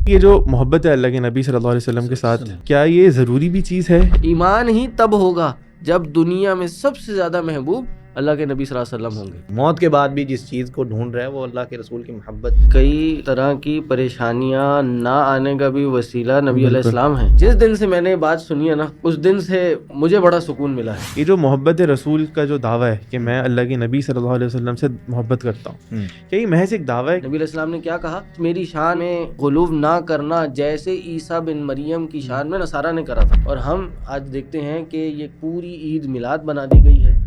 یہ جو محبت ہے اللہ کے نبی صلی اللہ علیہ وسلم کے ساتھ، کیا یہ ضروری بھی چیز ہے؟ ایمان ہی تب ہوگا جب دنیا میں سب سے زیادہ محبوب اللہ کے نبی صلی اللہ علیہ وسلم ہوں گے۔ موت کے بعد بھی جس چیز کو ڈھونڈ رہا ہے وہ اللہ کے رسول کی محبت۔ کئی طرح کی پریشانیاں نہ آنے کا بھی وسیلہ نبی علیہ السلام ہے۔ جس دن سے میں نے بات سنی ہے نا، اس دن سے مجھے بڑا سکون ملا ہے۔ یہ جو محبت رسول کا جو دعویٰ ہے کہ میں اللہ کے نبی صلی اللہ علیہ وسلم سے محبت کرتا ہوں، کیا یہ محض ایک دعویٰ ہے؟ نبی علیہ السلام نے کیا کہا؟ میری شان میں غلو نہ کرنا جیسے عیسیٰ بن مریم کی شان میں نصارہ نے کرا تھا، اور ہم آج دیکھتے ہیں کہ یہ پوری عید میلاد بنا دی گئی ہے۔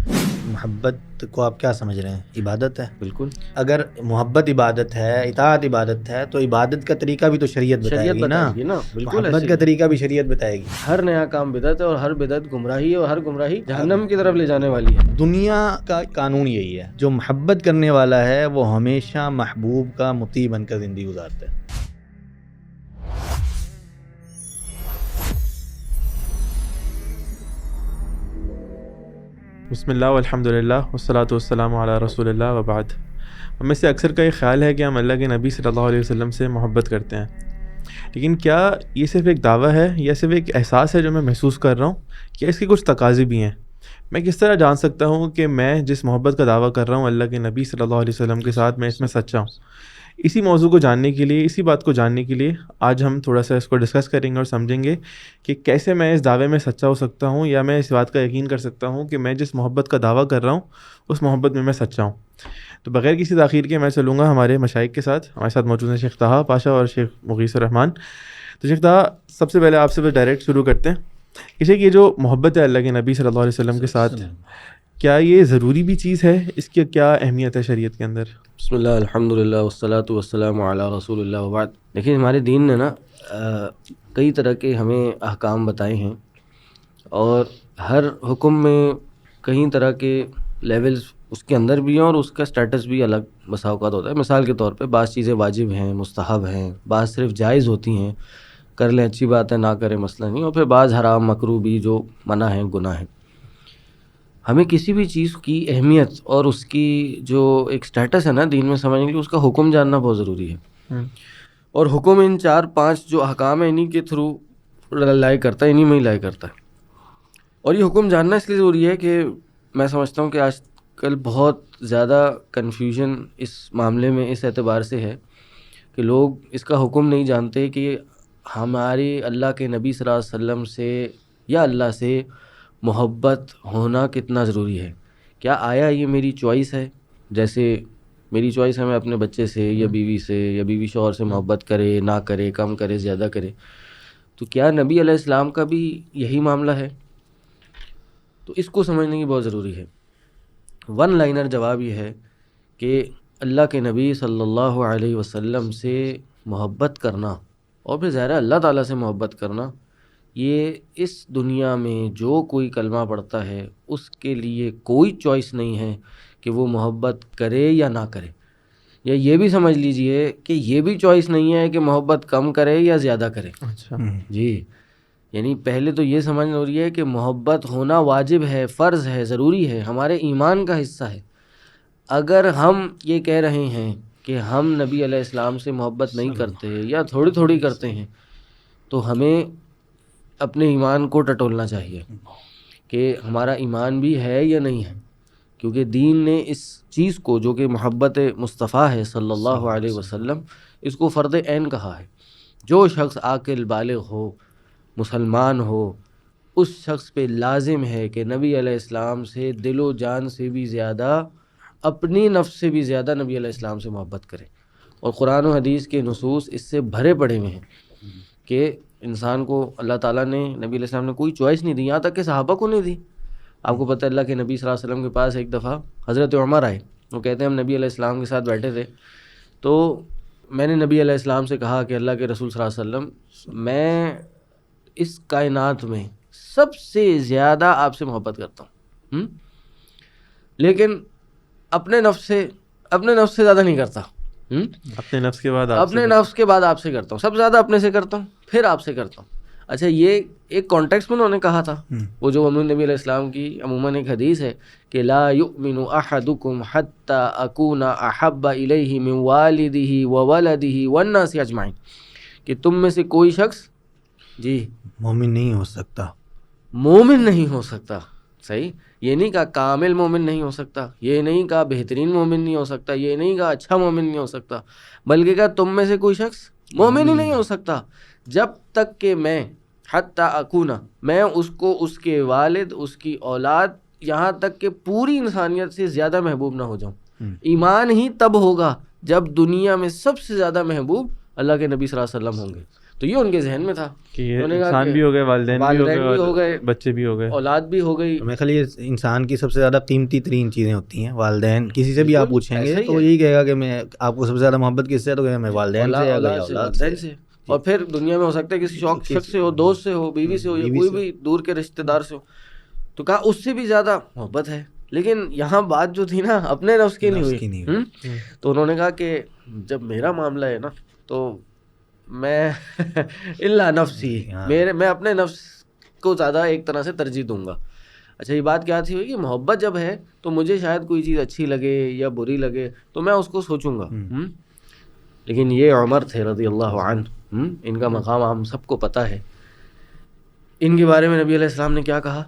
محبت کو آپ کیا سمجھ رہے ہیں؟ عبادت ہے؟ بالکل۔ اگر محبت عبادت ہے، اطاعت عبادت ہے، تو عبادت کا طریقہ بھی تو شریعت بتائے گی نا۔ بالکل، محبت کا طریقہ بھی شریعت بتائے گی۔ ہر نیا کام بدعت ہے، اور ہر بدعت گمراہی ہے، اور ہر گمراہی جہنم کی طرف لے جانے والی ہے۔ دنیا کا قانون یہی ہے، جو محبت کرنے والا ہے وہ ہمیشہ محبوب کا مطیع بن کر زندگی گزارتا ہے۔ بسم اللہ والحمد للہ والصلاۃ والسلام علی رسول اللہ وبعد۔ ہم میں سے اکثر کا یہ خیال ہے کہ ہم اللہ کے نبی صلی اللہ علیہ وسلم سے محبت کرتے ہیں، لیکن کیا یہ صرف ایک دعویٰ ہے یا صرف ایک احساس ہے جو میں محسوس کر رہا ہوں؟ کیا اس کے کچھ تقاضے بھی ہیں؟ میں کس طرح جان سکتا ہوں کہ میں جس محبت کا دعویٰ کر رہا ہوں اللہ کے نبی صلی اللہ علیہ وسلم کے ساتھ، میں اس میں سچا ہوں؟ اسی موضوع کو جاننے کے لیے، اسی بات کو جاننے کے لیے آج ہم تھوڑا سا اس کو ڈسکس کریں گے اور سمجھیں گے کہ کیسے میں اس دعوے میں سچا ہو سکتا ہوں، یا میں اس بات کا یقین کر سکتا ہوں کہ میں جس محبت کا دعویٰ کر رہا ہوں اس محبت میں سچا ہوں۔ تو بغیر کسی تاخیر کے میں چلوں گا ہمارے مشائخ کے ساتھ۔ ہمارے ساتھ موجود ہیں شیخ طہٰ پاشا اور شیخ مغیث الرحمان۔ تو شیخ طہٰ، سب سے پہلے آپ سے ڈائریکٹ شروع کرتے ہیں کہ شیخ، یہ جو محبت ہے اللہ کے نبی صلی اللہ علیہ وسلم کے ساتھ، کیا یہ ضروری بھی چیز ہے؟ اس کی کیا اہمیت ہے شریعت کے اندر؟ بسم اللہ الحمدللہ والصلاۃ والسلام علی رسول اللہ وبعد۔ دیکھیے، ہمارے دین نے نا کئی طرح کے ہمیں احکام بتائے ہیں، اور ہر حکم میں کئی طرح کے لیولز اس کے اندر بھی ہیں، اور اس کا سٹیٹس بھی الگ بسا اوقات ہوتا ہے۔ مثال کے طور پہ بعض چیزیں واجب ہیں، مستحب ہیں، بعض صرف جائز ہوتی ہیں، کر لیں اچھی بات ہے، نہ کریں مسئلہ نہیں، اور پھر بعض حرام مکروہ بھی جو منع ہیں، گناہ ہیں۔ ہمیں کسی بھی چیز کی اہمیت اور اس کی جو ایک سٹیٹس ہے نا دین میں سمجھنے کے لیے، اس کا حکم جاننا بہت ضروری ہے۔ اور حکم ان 4-5 جو احکام ہیں انہی کے تھرو لائے کرتا ہے، انہی میں ہی لائے کرتا ہے۔ اور یہ حکم جاننا اس لیے ضروری ہے کہ میں سمجھتا ہوں کہ آج کل بہت زیادہ کنفیوژن اس معاملے میں اس اعتبار سے ہے کہ لوگ اس کا حکم نہیں جانتے کہ ہماری اللہ کے نبی صلی اللہ علیہ وسلم سے یا اللہ سے محبت ہونا کتنا ضروری ہے۔ کیا آیا یہ میری چوائس ہے؟ جیسے میری چوائس ہے میں اپنے بچے سے یا بیوی سے یا بیوی شوہر سے محبت کرے، نہ کرے، کم کرے، زیادہ کرے، تو کیا نبی علیہ السلام کا بھی یہی معاملہ ہے؟ تو اس کو سمجھنے کی بہت ضروری ہے۔ ون لائنر جواب یہ ہے کہ اللہ کے نبی صلی اللہ علیہ وسلم سے محبت کرنا، اور پھر ظاہر ہے اللہ تعالیٰ سے محبت کرنا، یہ اس دنیا میں جو کوئی کلمہ پڑھتا ہے اس کے لیے کوئی چوائس نہیں ہے کہ وہ محبت کرے یا نہ کرے۔ یا یہ بھی سمجھ لیجئے کہ یہ بھی چوائس نہیں ہے کہ محبت کم کرے یا زیادہ کرے۔ اچھا جی، یعنی پہلے تو یہ سمجھ ہو رہی ہے کہ محبت ہونا واجب ہے، فرض ہے، ضروری ہے، ہمارے ایمان کا حصہ ہے۔ اگر ہم یہ کہہ رہے ہیں کہ ہم نبی علیہ السلام سے محبت نہیں کرتے یا تھوڑی تھوڑی کرتے ہیں، تو ہمیں اپنے ایمان کو ٹٹولنا چاہیے کہ ہمارا ایمان بھی ہے یا نہیں ہے، کیونکہ دین نے اس چیز کو جو کہ محبت مصطفیٰ ہے صلی اللہ علیہ وسلم، اس کو فرض عین کہا ہے۔ جو شخص عاقل بالغ ہو، مسلمان ہو، اس شخص پہ لازم ہے کہ نبی علیہ السلام سے دل و جان سے بھی زیادہ، اپنی نفس سے بھی زیادہ نبی علیہ السلام سے محبت کرے۔ اور قرآن و حدیث کے نصوص اس سے بھرے پڑے ہوئے ہیں کہ انسان کو اللہ تعالیٰ نے، نبی علیہ السلام نے کوئی چوائس نہیں دی، یہاں تک کہ صحابہ کو نہیں دی۔ آپ کو پتہ ہے اللہ کے نبی صلی اللہ علیہ وسلم کے پاس ایک دفعہ حضرت عمر آئے، وہ کہتے ہیں ہم نبی علیہ السلام کے ساتھ بیٹھے تھے، تو میں نے نبی علیہ السلام سے کہا کہ اللہ کے رسول صلی اللہ علیہ وسلم، میں اس کائنات میں سب سے زیادہ آپ سے محبت کرتا ہوں، لیکن اپنے نفس سے زیادہ نہیں کرتا۔ اپنے نفس کے بعد آپ سے کرتا ہوں، سب سے زیادہ اپنے سے کرتا ہوں، پھر آپ سے کرتا ہوں۔ اچھا، یہ ایک کانٹیکسٹ میں انہوں نے کہا تھا، وہ جو نبی علیہ السلام کی عموماً ایک حدیث ہے کہ لا یؤمن احدکم حتی اکون احب الیہ من والدہ وولدہ والناس اجمعین، کہ تم میں سے کوئی شخص جی مومن نہیں ہو سکتا. مومن نہیں ہو سکتا. صحیح. یہ نہیں کہا کامل مومن نہیں ہو سکتا, یہ نہیں کہا بہترین مومن نہیں ہو سکتا, یہ نہیں کہا اچھا مومن نہیں ہو سکتا, بلکہ کہا تم میں سے کوئی شخص مومن ہی نہیں ہو سکتا جب تک کہ میں حتی اکونا, میں اس کو اس کے والد, اس کی اولاد, یہاں تک کہ پوری انسانیت سے زیادہ محبوب نہ ہو جاؤں. ایمان ہی تب ہوگا جب دنیا میں سب سے زیادہ محبوب اللہ کے نبی صلی اللہ علیہ وسلم ہوں گے. تو یہ ان کے ذہن میں تھا کہ یہ انسان بھی ہو گئے, والدین بھی ہو گئے, بچے بھی ہو گئے, اولاد بھی ہو گئی. میں خالی انسان کی سب سے زیادہ قیمتی ترین چیزیں ہوتی ہیں والدین. کسی سے بھی آپ پوچھیں گے تو یہی کہے گا کہ میں آپ کو سب سے زیادہ محبت کس سے ہے, تو کہ میں والدین سے یا اولاد سے. اور پھر دنیا میں ہو سکتا ہے کسی شخص سے ہو, دوست سے ہو, بیوی سے ہو, یا کوئی بھی دور کے رشتہ دار سے ہو, تو کہا اس سے بھی زیادہ محبت ہے. لیکن یہاں بات جو تھی نا اپنے نفس کی نہیں ہوئی. تو انہوں نے کہا کہ جب میرا معاملہ ہے نا تو میں الا نفسی, میں اپنے نفس کو زیادہ ایک طرح سے ترجیح دوں گا. اچھا یہ بات کیا تھی کہ محبت جب ہے تو مجھے شاید کوئی چیز اچھی لگے یا بری لگے تو میں اس کو سوچوں گا. لیکن یہ عمر تھے رضی اللہ عنہ, ان کا مقام ہم سب کو پتہ ہے. ان کے بارے میں نبی علیہ السلام نے کیا کہا؟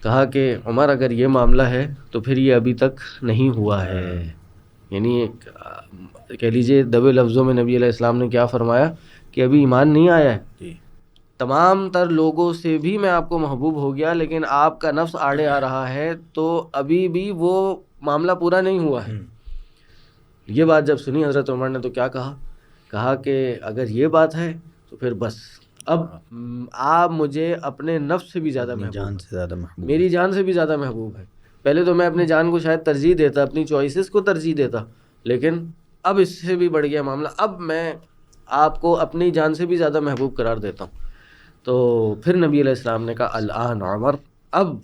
کہا کہ عمر اگر یہ معاملہ ہے تو پھر یہ ابھی تک نہیں ہوا ہے. یعنی کہہ لیجیے دبے لفظوں میں نبی علیہ السلام نے کیا فرمایا کہ ابھی ایمان نہیں آیا ہے. تمام تر لوگوں سے بھی میں آپ کو محبوب ہو گیا, لیکن آپ کا نفس آڑے آ رہا ہے تو ابھی بھی وہ معاملہ پورا نہیں ہوا ہے. یہ بات جب سنی حضرت عمر نے تو کیا کہا کہ اگر یہ بات ہے تو پھر بس اب آپ مجھے اپنے نفس سے بھی زیادہ محبوب, میری جان سے بھی زیادہ محبوب ہے. پہلے تو میں اپنے جان کو شاید ترجیح دیتا, اپنی چوائسز کو ترجیح دیتا, لیکن اب اس سے بھی بڑھ گیا معاملہ. اب میں آپ کو اپنی جان سے بھی زیادہ محبوب قرار دیتا ہوں. تو پھر نبی علیہ السلام نے کہا الآن عمر, اب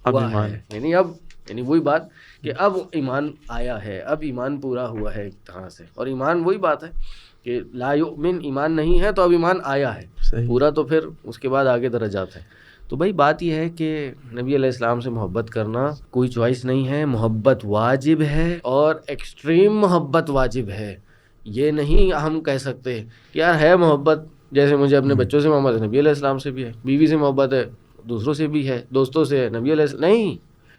ہوا ہے. یعنی وہی بات کہ اب ایمان آیا ہے, اب ایمان پورا ہوا ہے ایک طرح سے. اور ایمان وہی بات ہے کہ لا یؤمن, ایمان نہیں ہے تو اب ایمان آیا ہے پورا, تو پھر اس کے بعد آگے درجات ہیں. تو بھائی بات یہ ہے کہ نبی علیہ السلام سے محبت کرنا کوئی چوائس نہیں ہے, محبت واجب ہے اور ایکسٹریم محبت واجب ہے. یہ نہیں ہم کہہ سکتے کہ یار ہے محبت, جیسے مجھے اپنے بچوں سے محبت ہے, نبی علیہ السلام سے بھی ہے, بیوی سے محبت ہے, دوسروں سے بھی ہے, دوستوں سے ہے, نبی علیہ السلام نہیں,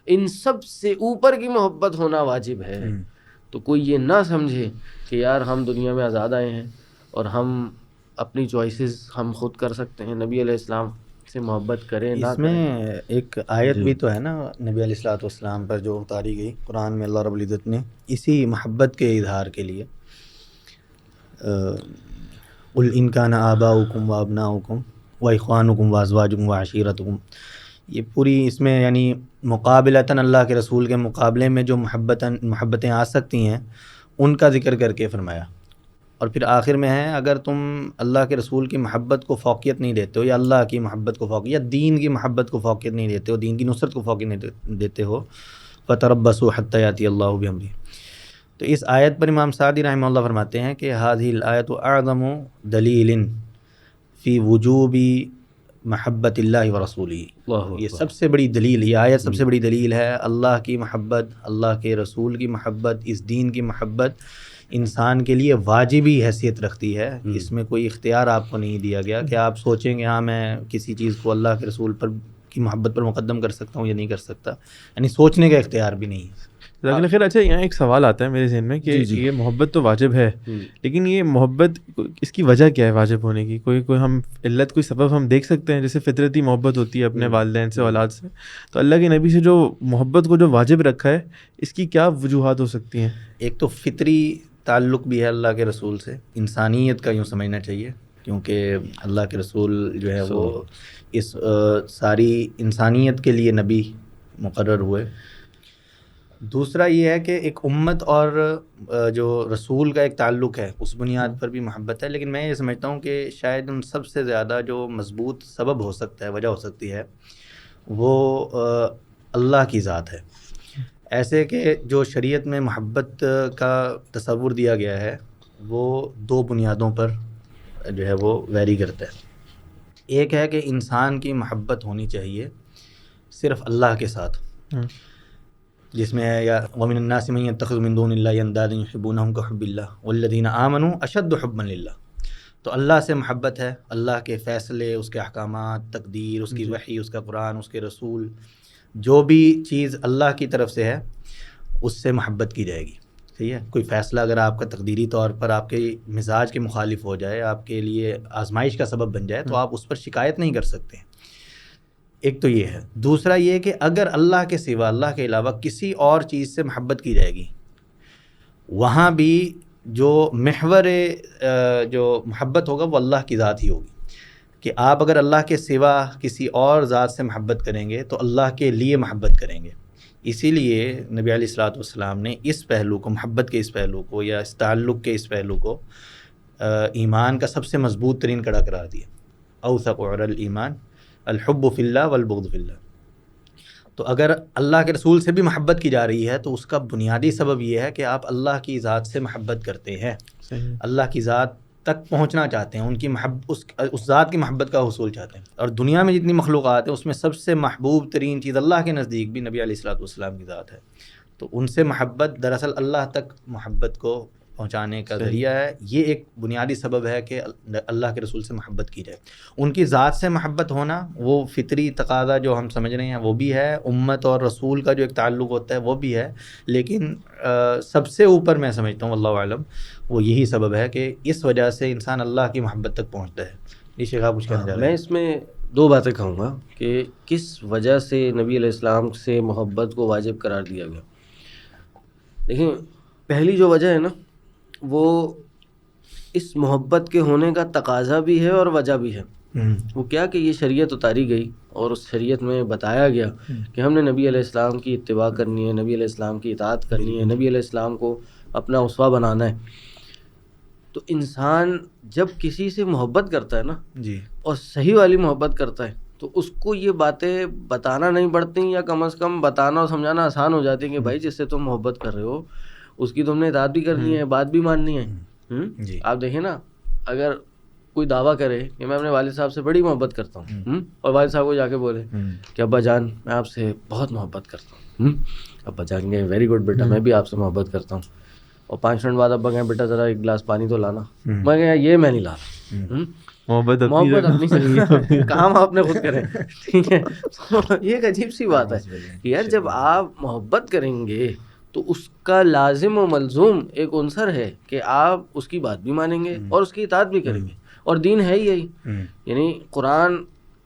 ان سب سے اوپر کی محبت ہونا واجب ہے. تو کوئی یہ نہ سمجھے کہ یار ہم دنیا میں آزاد آئے ہیں اور ہم اپنی چوائسیز ہم خود کر سکتے ہیں, نبی علیہ السلام سے محبت کریں. اس میں ایک آیت بھی تو ہے نا نبی علیہ الصلوۃ والسلام پر جو اتاری گئی قرآن میں, اللہ رب العزت نے اسی محبت کے اظہار کے لیے قل ان کان آباؤکم وابناؤکم واخوانکم وازواجکم وعشیرتکم, یہ پوری اس میں یعنی مقابلتاً اللہ کے رسول کے مقابلے میں جو محبتیں آ سکتی ہیں ان کا ذکر کر کے فرمایا. اور پھر آخر میں ہے اگر تم اللہ کے رسول کی محبت کو فوقیت نہیں دیتے ہو, یا اللہ کی محبت کو فوقیت, یا دین کی محبت کو فوقیت نہیں دیتے ہو, دین کی نصرت کو فوقیت نہیں دیتے ہو, فتربصوا حتی یاتی اللہ بامرہ. تو اس آیت پر امام سعدی رحمہ اللہ فرماتے ہیں کہ هذه الآیت اعظم دلیل فی وجوب محبت اللہ و رسولہ. یہ سب سے بڑی دلیل, یہ آیت سب سے بڑی دلیل ہے اللہ کی محبت, اللہ کے رسول کی محبت, اس دین کی محبت انسان کے لیے واجبی حیثیت رکھتی ہے. اس میں کوئی اختیار آپ کو نہیں دیا گیا کہ آپ سوچیں کہ ہاں میں کسی چیز کو اللہ کے رسول پر کی محبت پر مقدم کر سکتا ہوں یا نہیں کر سکتا, یعنی سوچنے کا اختیار بھی نہیں ہے. لیکن خیر اچھا یہاں ایک سوال آتا ہے میرے ذہن میں کہ یہ محبت تو واجب ہے, لیکن یہ محبت اس کی وجہ کیا ہے واجب ہونے کی؟ کوئی ہم علت, کوئی سبب ہم دیکھ سکتے ہیں؟ جیسے فطرتی محبت ہوتی ہے اپنے والدین سے, اولاد سے, تو اللہ کے نبی سے جو محبت کو جو واجب رکھا ہے اس کی کیا وجوہات ہو سکتی ہیں؟ ایک تو فطری تعلق بھی ہے اللہ کے رسول سے, انسانیت کا یوں سمجھنا چاہیے, کیونکہ اللہ کے رسول جو ہے وہ اس ساری انسانیت کے لیے نبی مقرر ہوئے. دوسرا یہ ہے کہ ایک امت اور جو رسول کا ایک تعلق ہے اس بنیاد پر بھی محبت ہے. لیکن میں یہ سمجھتا ہوں کہ شاید ان سب سے زیادہ جو مضبوط سبب ہو سکتا ہے, وجہ ہو سکتی ہے, وہ اللہ کی ذات ہے. ایسے کہ جو شریعت میں محبت کا تصور دیا گیا ہے وہ دو بنیادوں پر جو ہے وہ ویری کرتا ہے. ایک ہے کہ انسان کی محبت ہونی چاہیے صرف اللہ کے ساتھ, جس میں ہے یا وَمِنَ النَّاسِ مَن يَتَّخِذُ مِن دُونِ اللَّهِ أَندَادًا يُحِبُّونَهُمْ كَحُبِّ اللَّهِ وَالَّذِينَ آمَنُوا أَشَدُّ حُبًّا لِلَّهِ. تو اللہ سے محبت ہے، اللہ کے فیصلے، اس کے احکامات، تقدیر، اس کی وحی، اس کا قرآن، اس کے رسول، جو بھی چیز اللہ کی طرف سے ہے اس سے محبت کی جائے گی. صحیح ہے. کوئی فیصلہ اگر آپ کا تقدیری طور پر آپ کے مزاج کے مخالف ہو جائے، آپ کے لیے آزمائش کا سبب بن جائے، تو آپ اس پر شکایت نہیں کر سکتے. ایک تو یہ ہے. دوسرا یہ کہ اگر اللہ کے سوا، اللہ کے علاوہ کسی اور چیز سے محبت کی جائے گی، وہاں بھی جو محور جو محبت ہوگا وہ اللہ کی ذات ہی ہوگی. کہ آپ اگر اللہ کے سوا کسی اور ذات سے محبت کریں گے تو اللہ کے لیے محبت کریں گے. اسی لیے نبی علیہ الصلوۃ والسلام نے اس پہلو کو، محبت کے اس پہلو کو یا اس تعلق کے اس پہلو کو ایمان کا سب سے مضبوط ترین کڑا قرار دیا. اوثق عرى الایمان الحب فی اللہ والبغض فی اللہ. تو اگر اللہ کے رسول سے بھی محبت کی جا رہی ہے تو اس کا بنیادی سبب یہ ہے کہ آپ اللہ کی ذات سے محبت کرتے ہیں، اللہ کی ذات تک پہنچنا چاہتے ہیں، ان کی اس ذات کی محبت کا حصول چاہتے ہیں. اور دنیا میں جتنی مخلوقات ہیں اس میں سب سے محبوب ترین چیز اللہ کے نزدیک بھی نبی علیہ الصلوۃ والسلام کی ذات ہے. تو ان سے محبت دراصل اللہ تک محبت کو پہنچانے کا ذریعہ ہے. یہ ایک بنیادی سبب ہے کہ اللہ کے رسول سے محبت کی جائے. ان کی ذات سے محبت ہونا وہ فطری تقاضا جو ہم سمجھ رہے ہیں وہ بھی ہے، امت اور رسول کا جو ایک تعلق ہوتا ہے وہ بھی ہے، لیکن سب سے اوپر میں سمجھتا ہوں اللہ عالم وہ یہی سبب ہے کہ اس وجہ سے انسان اللہ کی محبت تک پہنچتا ہے. یہ شیخ آپ کچھ کہنا چاہ رہے ہیں؟ میں اس میں دو باتیں کہوں گا کہ کس وجہ سے نبی علیہ السلام سے محبت کو واجب قرار دیا گیا. دیکھیں، پہلی جو وجہ ہے نا وہ اس محبت کے ہونے کا تقاضا بھی ہے اور وجہ بھی ہے. وہ کیا کہ یہ شریعت اتاری گئی اور اس شریعت میں بتایا گیا کہ ہم نے نبی علیہ السلام کی اتباع کرنی ہے، نبی علیہ السلام کی اطاعت کرنی ہے، نبی علیہ السلام کو اپنا اسوہ بنانا ہے. تو انسان جب کسی سے محبت کرتا ہے نا جی اور صحیح والی محبت کرتا ہے تو اس کو یہ باتیں بتانا نہیں پڑتی، یا کم از کم بتانا اور سمجھانا آسان ہو جاتی ہے کہ بھائی جس سے تم محبت کر رہے ہو اس کی تم نے اطاعت بھی کرنی ہے، بات بھی ماننی ہے. جی. آپ دیکھیں نا، اگر کوئی دعویٰ کرے کہ میں اپنے والد صاحب سے بڑی محبت کرتا ہوں اور والد صاحب کو جا کے بولے کہ ابا جان میں آپ سے بہت محبت کرتا ہوں، ابا جان گئے ویری گڈ بیٹا میں بھی آپ سے محبت کرتا ہوں، اور 5 منٹ بعد ابا کہیں بیٹا ذرا ایک گلاس پانی تو لانا، میں کہا یہ میں نہیں لا رہا. محبت اپنی کام آپ نے خود کریں. ٹھیک ہے، یہ ایک عجیب سی بات ہے کہ یار جب آپ محبت کریں گے تو اس کا لازم و ملزوم ایک عنصر ہے کہ آپ اس کی بات بھی مانیں گے اور اس کی اطاعت بھی کریں گے. اور دین ہے یہی، یعنی قرآن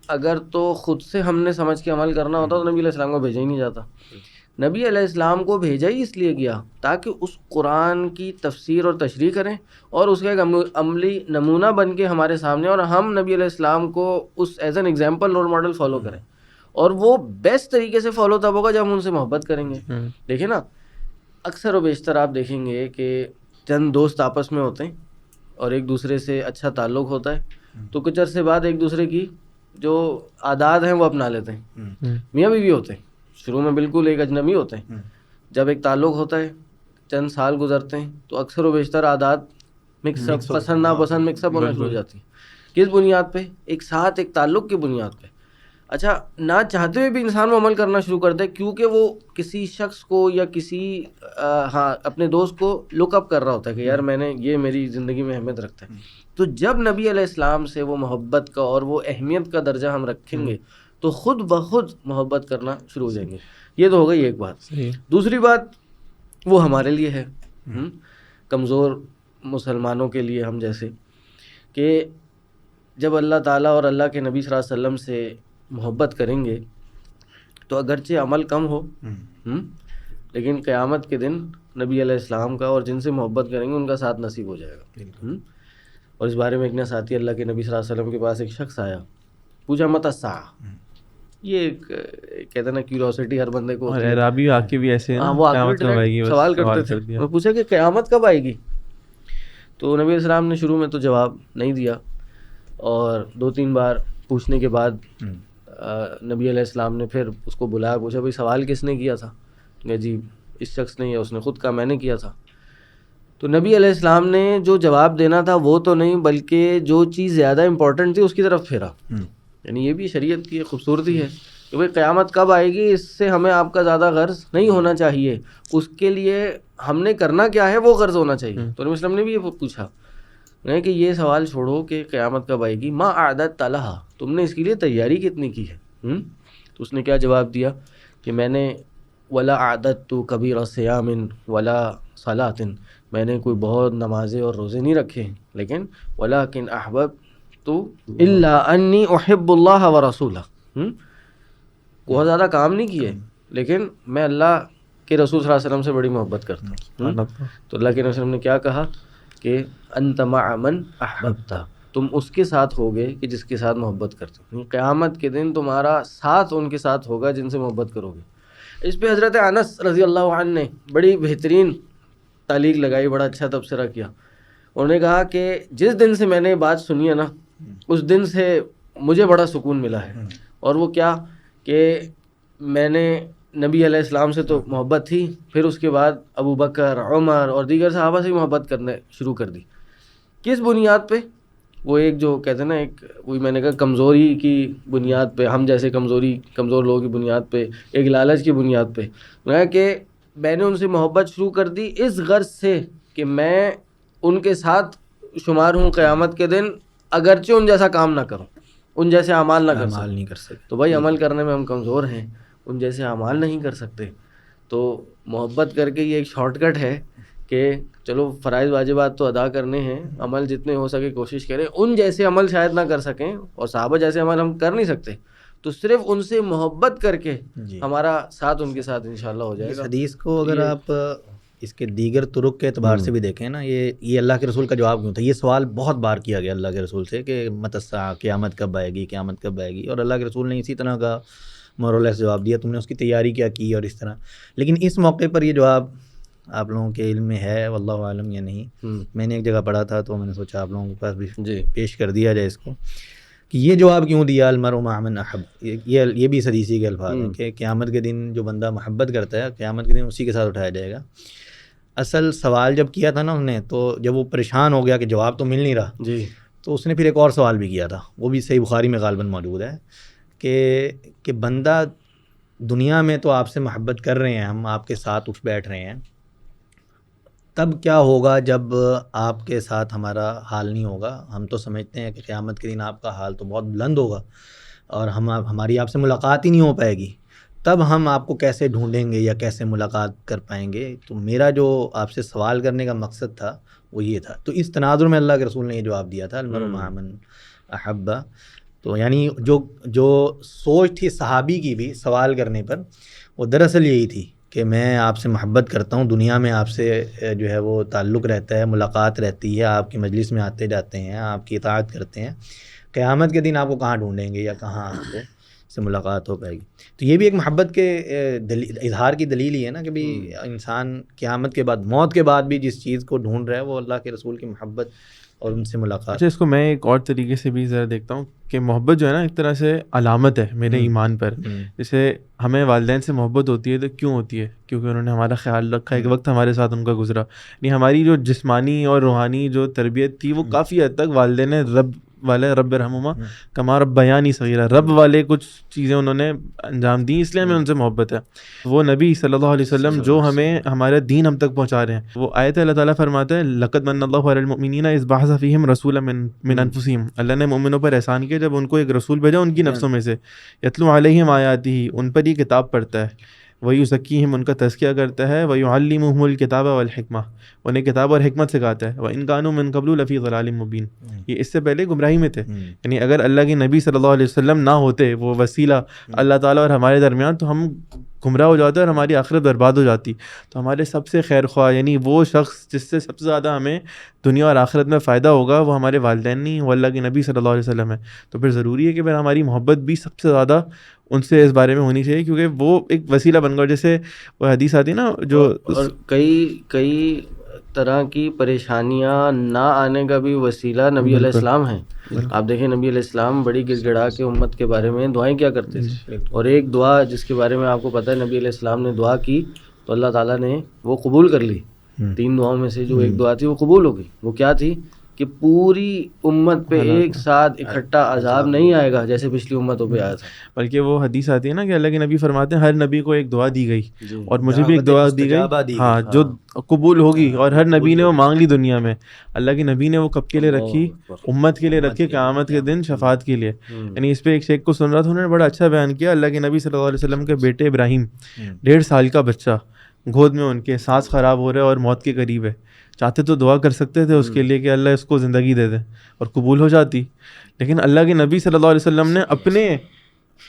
اگر تو خود سے ہم نے سمجھ کے عمل کرنا ہوتا تو نبی علیہ السلام کو بھیجا ہی نہیں جاتا. نبی علیہ السلام کو بھیجا ہی اس لیے گیا تاکہ اس قرآن کی تفسیر اور تشریح کریں اور اس کا ایک عملی نمونہ بن کے ہمارے سامنے، اور ہم نبی علیہ السلام کو اس as an example role model follow کریں. اور وہ بیسٹ طریقے سے فالو تب ہوگا جب ہم ان سے محبت کریں گے. دیکھیں نا، اکثر و بیشتر آپ دیکھیں گے کہ چند دوست آپس میں ہوتے ہیں اور ایک دوسرے سے اچھا تعلق ہوتا ہے تو کچھ عرصے بعد ایک دوسرے کی جو عادات ہیں وہ اپنا لیتے ہیں. میاں بیوی ہوتے ہیں، شروع میں بالکل ایک اجنبی ہوتے ہیں، جب ایک تعلق ہوتا ہے چند سال گزرتے ہیں تو اکثر و بیشتر عادات مکس اپ، پسند ناپسند مکس اپ ہونا شروع ہو جاتی ہیں. کس بنیاد پہ؟ ایک ساتھ ایک تعلق کی بنیاد پہ. اچھا، نہ چاہتے ہوئے بھی انسان وہ عمل کرنا شروع کرتا ہے کیونکہ وہ کسی شخص کو یا کسی اپنے دوست کو لک اپ کر رہا ہوتا ہے کہ یار میں نے یہ میری زندگی میں اہمیت رکھتا ہے. تو جب نبی علیہ السلام سے وہ محبت کا اور وہ اہمیت کا درجہ ہم رکھیں گے تو خود بخود محبت کرنا شروع ہو جائیں گے. یہ تو ہو گئی ایک بات. دوسری بات وہ ہمارے لیے ہے، کمزور مسلمانوں کے لیے ہم جیسے، کہ جب اللہ تعالیٰ اور اللہ کے نبی صلی اللہ علیہ وسلم سے محبت کریں گے تو اگرچہ عمل کم ہو لیکن قیامت کے دن نبی علیہ السلام کا اور جن سے محبت کریں گے ان کا ساتھ نصیب ہو جائے گا. اور اس بارے میں ایک ساتھی اللہ کے نبی صلی اللہ علیہ وسلم کے پاس ایک شخص آیا، پوچھا مت الساعہ. یہ ایک کہتے ہیں نا کیوریوسٹی ہر بندے کو، اور عربی آکے بھی ایسے سوال کرتے تھے. وہ پوچھا کہ قیامت کب آئے گی؟ تو نبی علیہ السلام نے شروع میں تو جواب نہیں دیا اور 2-3 بار پوچھنے کے بعد نبی علیہ السلام نے پھر اس کو بلایا، پوچھا بھائی سوال کس نے کیا تھا؟ کہ جی اس شخص نے، یا اس نے خود کہا میں نے کیا تھا. تو نبی علیہ السلام نے جو جواب دینا تھا وہ تو نہیں بلکہ جو چیز زیادہ امپورٹنٹ تھی اس کی طرف پھیرا. یعنی یہ بھی شریعت کی خوبصورتی ہے کہ بھائی قیامت کب آئے گی اس سے ہمیں آپ کا زیادہ غرض نہیں ہونا چاہیے، اس کے لیے ہم نے کرنا کیا ہے وہ غرض ہونا چاہیے. تو نبی علیہ السلام نے بھی یہ پوچھا نہیں کہ یہ سوال چھوڑو کہ قیامت کب آئے گی، ما اعددت لہا، تم نے اس کے لیے تیاری کتنی کی ہے؟ تو اس نے کیا جواب دیا کہ میں نے ولا اعددت کبیر صیام ولا صلاۃ، میں نے کوئی بہت نمازیں اور روزے نہیں رکھے، لیکن ولکن احببت الا انی احب اللہ ورسولہ، بہت زیادہ کام نہیں کیے لیکن میں اللہ کے رسول صلی اللہ علیہ وسلم سے بڑی محبت کرتا ہوں۔ تو اللہ کے رسول وسلم نے کیا کہا کہ انت مع من احببت، تم اس کے ساتھ ہوگے کہ جس کے ساتھ محبت کرتے ہو، قیامت کے دن تمہارا ساتھ ان کے ساتھ ہوگا جن سے محبت کرو گے۔ اس پہ حضرت انس رضی اللہ عنہ نے بڑی بہترین تعلیق لگائی، بڑا اچھا تبصرہ کیا۔ انہوں نے کہا کہ جس دن سے میں نے بات سنی ہے نا، اس دن سے مجھے بڑا سکون ملا ہے، اور وہ کیا کہ میں نے نبی علیہ السلام سے تو محبت تھی، پھر اس کے بعد ابو بکر، عمر اور دیگر صحابہ سے محبت کرنے شروع کر دی۔ کس بنیاد پہ؟ وہ ایک جو کہتے ہیں نا، ایک وہی میں نے کہا کمزوری کی بنیاد پہ، ہم جیسے کمزور لوگوں کی بنیاد پہ، ایک لالچ کی بنیاد پہ، کہ میں نے ان سے محبت شروع کر دی اس غرض سے کہ میں ان کے ساتھ شمار ہوں قیامت کے دن، اگرچہ ان جیسا کام نہ کروں، ان جیسے اعمال نہ کر سکتے۔ تو بھائی عمل کرنے میں ہم کمزور ہیں، ان جیسے اعمال نہیں کر سکتے، تو محبت کر کے یہ ایک شارٹ کٹ ہے کہ چلو فرائض واجبات تو ادا کرنے ہیں، عمل جتنے ہو سکے کوشش کریں، ان جیسے عمل شاید نہ کر سکیں اور صحابہ جیسے عمل ہم کر نہیں سکتے، تو صرف ان سے محبت کر کے ہمارا ساتھ ان کے ساتھ انشاءاللہ ہو جائے گا۔ اس حدیث کو اگر آپ اس کے دیگر طرق کے اعتبار سے بھی دیکھیں نا، یہ اللہ کے رسول کا جواب کیوں تھا؟ یہ سوال بہت بار کیا گیا اللہ کے رسول سے کہ متی الساعہ، قیامت کب آئے گی، قیامت کب آئے گی، اور اللہ کے رسول نے اسی طرح کا مورلیس جواب دیا، تم نے اس کی تیاری کیا کی اور اس طرح۔ لیکن اس موقع پر یہ جواب آپ لوگوں کے علم میں ہے واللہ عالم یا نہیں، میں نے ایک جگہ پڑھا تھا تو میں نے سوچا آپ لوگوں کے پاس بھی پیش کر دیا جائے اس کو، کہ یہ جواب کیوں دیا المرء مع من احب۔ یہ بھی اس حدیثی کے الفاظ ہیں کہ قیامت کے دن جو بندہ محبت کرتا ہے، قیامت کے دن اسی کے ساتھ اٹھایا جائے گا۔ اصل سوال جب کیا تھا نا انہوں نے، تو جب وہ پریشان ہو گیا کہ جواب تو مل نہیں رہا، تو اس نے پھر ایک اور سوال بھی کیا تھا، وہ بھی صحیح بخاری میں غالباً موجود ہے، کہ بندہ دنیا میں تو آپ سے محبت کر رہے ہیں، ہم آپ کے ساتھ اٹھ بیٹھ رہے ہیں، تب کیا ہوگا جب آپ کے ساتھ ہمارا حال نہیں ہوگا؟ ہم تو سمجھتے ہیں کہ قیامت کے دن آپ کا حال تو بہت بلند ہوگا اور ہماری آپ سے ملاقات ہی نہیں ہو پائے گی، تب ہم آپ کو کیسے ڈھونڈیں گے یا کیسے ملاقات کر پائیں گے؟ تو میرا جو آپ سے سوال کرنے کا مقصد تھا وہ یہ تھا۔ تو اس تناظر میں اللہ کے رسول نے یہ جواب دیا تھا المرء مع من احب۔ تو یعنی جو سوچ تھی صحابی کی بھی سوال کرنے پر، وہ دراصل یہی تھی کہ میں آپ سے محبت کرتا ہوں، دنیا میں آپ سے جو ہے وہ تعلق رہتا ہے، ملاقات رہتی ہے، آپ کی مجلس میں آتے جاتے ہیں، آپ کی اطاعت کرتے ہیں، قیامت کے دن آپ کو کہاں ڈھونڈیں گے یا کہاں آپ کو سے ملاقات ہو پائے گی؟ تو یہ بھی ایک محبت کے اظہار کی دلیل ہی ہے نا، کہ بھی انسان قیامت کے بعد، موت کے بعد بھی جس چیز کو ڈھونڈ رہا ہے وہ اللہ کے رسول کی محبت اور ان سے ملاقات۔ اچھا، اس کو میں ایک اور طریقے سے بھی ذرا دیکھتا ہوں کہ محبت جو ہے نا ایک طرح سے علامت ہے میرے ایمان پر۔ جیسے ہمیں والدین سے محبت ہوتی ہے تو کیوں ہوتی ہے؟ کیونکہ انہوں نے ہمارا خیال رکھا، ایک وقت ہمارے ساتھ ان کا گزرا، یعنی ہماری جو جسمانی اور روحانی جو تربیت تھی وہ کافی حد تک والدین نے رب رحمہما کما ربیانی صغیرہ، رب والے کچھ چیزیں انہوں نے انجام دی، اس لیے ہمیں ان سے محبت ہے۔ وہ نبی صلی اللہ علیہ وسلم جو ہمیں ہمارا دین ہم تک پہنچا رہے ہیں، وہ آیت اللہ تعالیٰ فرماتا ہے لقد من اللہ علی المؤمنین اذ بعث فیہم رسولا من انفسہم، اللہ نے مومنوں پر احسان کیا جب ان کو ایک رسول بھیجا ان کی نفسوں میں سے، یتلو علیہم آیاتہ، ان پر یہ کتاب پڑھتا ہے، وَيُزَكِّيهِمْ، ان کا تزکیہ کرتا ہے، وَيُعَلِّمُهُمُ الْكِتَابَ وَالْحِكْمَةَ، انہیں کتاب اور حکمت سکھاتا ہے، وَإِنْ كَانُوا مِن قَبْلُ لَفِي ضَلَالٍ مُبِينٍ، یہ اس سے پہلے گمراہی میں تھے۔ یعنی اگر اللہ کے نبی صلی اللہ علیہ وسلم نہ ہوتے، وہ وسیلہ اللہ تعالیٰ اور ہمارے درمیان، تو ہم گمراہ ہو جاتے اور ہماری آخرت برباد ہو جاتی۔ تو ہمارے سب سے خیر خواہ، یعنی وہ شخص جس سے سب سے زیادہ ہمیں دنیا اور آخرت میں فائدہ ہوگا، وہ ہمارے والدین نہیں، وہ اللہ کے نبی صلی اللہ علیہ وسلم ہے۔ تو پھر ضروری ہے کہ پھر ہماری محبت بھی سب سے زیادہ ان سے اس بارے میں ہونی چاہیے، کیونکہ وہ ایک وسیلہ بن گیا، جیسے وہ حدیث آتی نا جو، اور کئی طرح کی پریشانیاں نہ آنے کا بھی وسیلہ نبی علیہ السلام ہیں۔ آپ دیکھیں نبی علیہ السلام بڑی گڑ گڑا کے امت کے بارے میں دعائیں کیا کرتے تھے، اور ایک دعا جس کے بارے میں آپ کو پتہ ہے نبی علیہ السلام نے دعا کی تو اللہ تعالیٰ نے وہ قبول کر لی، 3 دعاؤں میں سے جو ایک دعا تھی وہ قبول ہو گئی۔ وہ کیا تھی کہ پوری امت پہ ایک ساتھ اکٹھا عذاب نہیں آئے گا جیسے پچھلی امتوں پہ آیا تھا، بلکہ وہ حدیث آتی ہے نا کہ اللہ کے نبی فرماتے ہیں ہر نبی کو ایک دعا دی گئی اور مجھے بھی ایک دعا دی گئی، ہاں، جو قبول ہوگی، اور ہر نبی نے وہ مانگ لی دنیا میں. اللہ کے نبی نے وہ کب کے لیے رکھی؟ امت کے لیے رکھی، قیامت کے دن شفاعت کے لیے. یعنی اس پہ ایک شیخ کو سن رہا تھا، انہوں نے بڑا اچھا بیان کیا. اللہ کے نبی صلی اللہ علیہ وسلم کے بیٹے ابراہیم 1.5 سال کا بچہ گود میں، ان کے سانس خراب ہو رہا ہے اور موت کے قریب ہے. چاہتے تو دعا کر سکتے تھے اس کے لیے کہ اللہ اس کو زندگی دے دے، اور قبول ہو جاتی. لیکن اللہ کے نبی صلی اللہ علیہ وسلم نے اپنے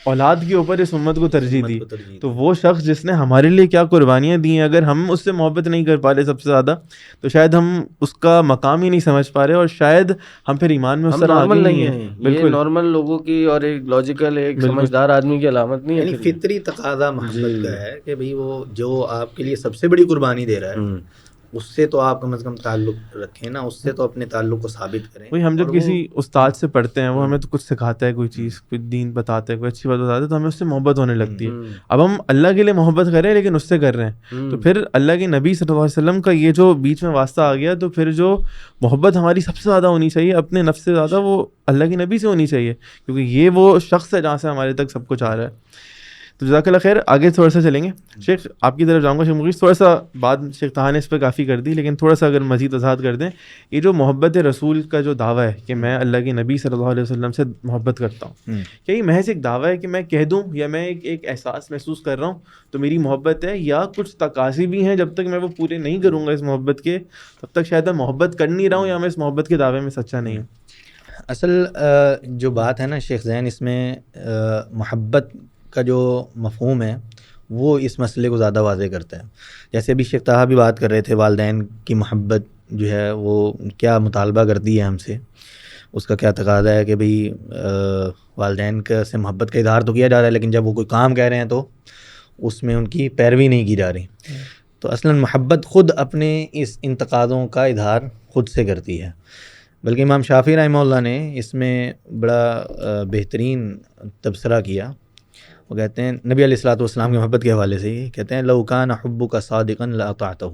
اولاد کے اوپر اس امت کو ترجیح دی. تو وہ شخص جس نے ہمارے لیے کیا قربانیاں دی ہیں، اگر ہم اس سے محبت نہیں کر پا رہے سب سے زیادہ، تو شاید ہم اس کا مقام ہی نہیں سمجھ پا رہے، اور شاید ہم پھر ایمان میں اس طرح آگے نہیں ہیں. بالکل نارمل لوگوں کی اور ایک لاجیکل ایک سمجھدار آدمی کی علامت نہیں ہے. یعنی فطری تقاضا محبت کا ہے کہ بھئی وہ جو آپ کے لیے سب سے بڑی قربانی دے رہا ہے اس سے تو آپ کم از کم تعلق رکھیں نا، اس سے تو اپنے تعلق کو ثابت کریں. وہی ہم جب کسی استاد سے پڑھتے ہیں، وہ ہمیں تو کچھ سکھاتا ہے، کوئی چیز، کوئی دین بتاتا ہے، کوئی اچھی بات بتاتا ہے، تو ہمیں اس سے محبت ہونے لگتی ہے. اب ہم اللہ کے لیے محبت کر رہے ہیں لیکن اس سے کر رہے ہیں، تو پھر اللہ کے نبی صلی اللہ علیہ وسلم کا یہ جو بیچ میں واسطہ آ گیا، تو پھر جو محبت ہماری سب سے زیادہ ہونی چاہیے اپنے نفس سے زیادہ، وہ اللہ کے نبی سے ہونی چاہیے، کیونکہ یہ وہ شخص ہے جہاں سے ہمارے تک سب کچھ آ رہا ہے. تو جزاک اللہ خیر. آگے تھوڑا سا چلیں گے. شیخ آپ کی طرف جاؤں گا. شیخ مغیث تھوڑا سا بات شیخ طہا نے اس پہ کافی کر دی، لیکن تھوڑا سا اگر مزید وضاحت کر دیں. یہ جو محبت رسول کا جو دعویٰ ہے کہ میں اللہ کے نبی صلی اللہ علیہ وسلم سے محبت کرتا ہوں، کیا یہ محض ایک دعویٰ ہے کہ میں کہہ دوں، یا میں ایک احساس محسوس کر رہا ہوں تو میری محبت ہے، یا کچھ تقاضے بھی ہیں جب تک میں وہ پورے نہیں کروں گا اس محبت کے، تب تک شاید میں محبت کر نہیں رہا ہوں، یا میں اس محبت کے دعوے میں سچا نہیں ہوں؟ اصل جو بات ہے نا شیخ زین، اس میں محبت کا جو مفہوم ہے وہ اس مسئلے کو زیادہ واضح کرتا ہے. جیسے ابھی شیخ طہا بھی بات کر رہے تھے، والدین کی محبت جو ہے وہ کیا مطالبہ کرتی ہے ہم سے، اس کا کیا تقاضا ہے کہ بھئی والدین سے محبت کا اظہار تو کیا جا رہا ہے، لیکن جب وہ کوئی کام کہہ رہے ہیں تو اس میں ان کی پیروی نہیں کی جا رہی. تو اصلاً محبت خود اپنے ان تقاضوں کا اظہار خود سے کرتی ہے. بلکہ امام شافعی رحمہ اللہ نے اس میں بڑا بہترین تبصرہ کیا. وہ کہتے ہیں نبی علیہ الصلوۃ والسلام کی محبت کے حوالے سے ہی کہتے ہیں، لو کان حبک صادقا لاطعتہ،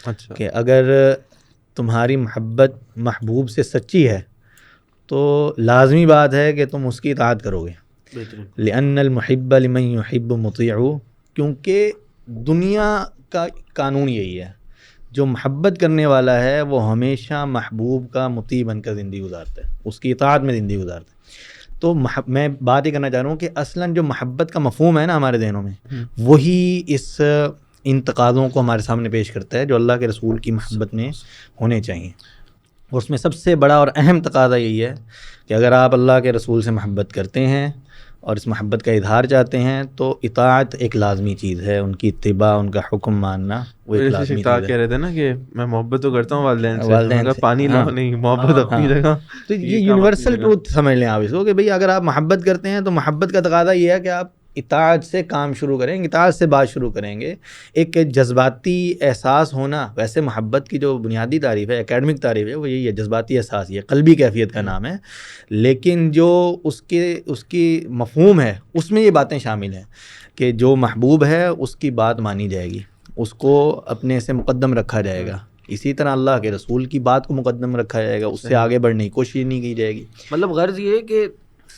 اچھا، کہ اگر تمہاری محبت محبوب سے سچی ہے تو لازمی بات ہے کہ تم اس کی اطاعت کرو گے. لأن المحب لمن يحب مطیع، کیونکہ دنیا کا قانون یہی ہے، جو محبت کرنے والا ہے وہ ہمیشہ محبوب کا مطیع بن کر زندگی گزارتا ہے، اس کی اطاعت میں زندگی گزارتا ہے. تو میں بات یہ کرنا چاہ رہا ہوں کہ اصلاً جو محبت کا مفہوم ہے نا ہمارے ذہنوں میں، وہی ان تقاضوں کو ہمارے سامنے پیش کرتا ہے جو اللہ کے رسول کی محبت میں ہونے چاہیے. اور اس میں سب سے بڑا اور اہم تقاضا یہی ہے کہ اگر آپ اللہ کے رسول سے محبت کرتے ہیں اور اس محبت کا اظہار چاہتے ہیں تو اطاعت ایک لازمی چیز ہے، ان کی اتباع، ان کا حکم ماننا وہ ایک لازمی چیز ہے. کہہ رہے تھے نا کہ میں محبت تو کرتا ہوں والدین سے، پانی لو نہیں، محبت اپنی جگہ. تو یہ یونیورسل ٹروتھ سمجھ لیں آپ اس کو کہ بھئی اگر آپ محبت کرتے ہیں تو محبت کا تقاضا یہ ہے کہ آپ اطاعت سے کام شروع کریں گے، اطاعت سے بات شروع کریں گے. ایک جذباتی احساس ہونا، ویسے محبت کی جو بنیادی تعریف ہے، اکیڈمک تعریف ہے، وہ یہی ہے، جذباتی احساس، یہ قلبی کیفیت کا نام ہے. لیکن جو اس کی مفہوم ہے اس میں یہ باتیں شامل ہیں کہ جو محبوب ہے اس کی بات مانی جائے گی، اس کو اپنے سے مقدم رکھا جائے گا. اسی طرح اللہ کے رسول کی بات کو مقدم رکھا جائے گا، اس سے آگے بڑھنے کی کوشش نہیں کی جائے گی. مطلب غرض یہ ہے کہ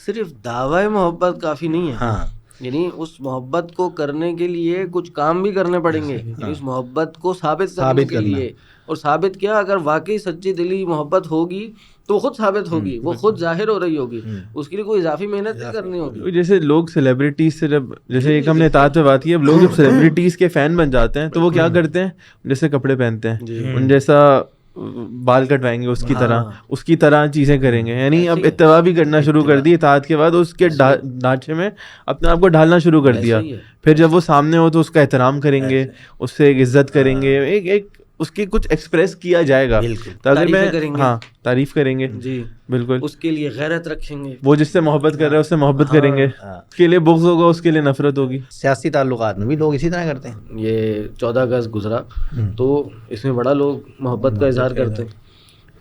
صرف دعوی محبت کافی نہیں ہے، ہاں، یعنی اس محبت کو کرنے کے لیے کچھ کام بھی کرنے پڑیں گے، یعنی اس محبت کو ثابت کرنے کے لیے. اور ثابت کیا؟ اگر واقعی سچی دلی محبت ہوگی تو خود ثابت ہوگی، وہ خود ظاہر ہو رہی ہوگی، اس کے لیے کوئی اضافی محنت نہیں کرنی ہوگی. جیسے لوگ سیلیبریٹیز سے جیسے ایک ہم نے اطاعت پہ بات کی، اب لوگ جب سیلیبریٹیز کے فین بن جاتے ہیں تو وہ کیا کرتے ہیں؟ جیسے کپڑے پہنتے ہیں، ان جیسا بال کٹوائیں گے، اس کی طرح چیزیں کریں گے. یعنی اب اتباع بھی کرنا شروع کر دی، اطاعت کے بعد اس کے ڈھانچے میں اپنے آپ کو ڈھالنا شروع کر دیا. پھر جب وہ سامنے ہو تو اس کا احترام کریں گے، اس سے ایک عزت کریں گے، ایک اس کی کچھ ایکسپریس کیا جائے گا، تعریف کریں گے. جی بالکل، اس کے لیے غیرت رکھیں گے. وہ جس سے محبت کر رہا ہے اس سے محبت کریں گے، اس کے لیے بغض ہوگا، اس کے لیے نفرت ہوگی. سیاسی تعلقات میں بھی لوگ اسی طرح کرتے ہیں. یہ 14 اگست گزرا تو اس میں بڑا لوگ محبت کا اظہار کرتے ہیں،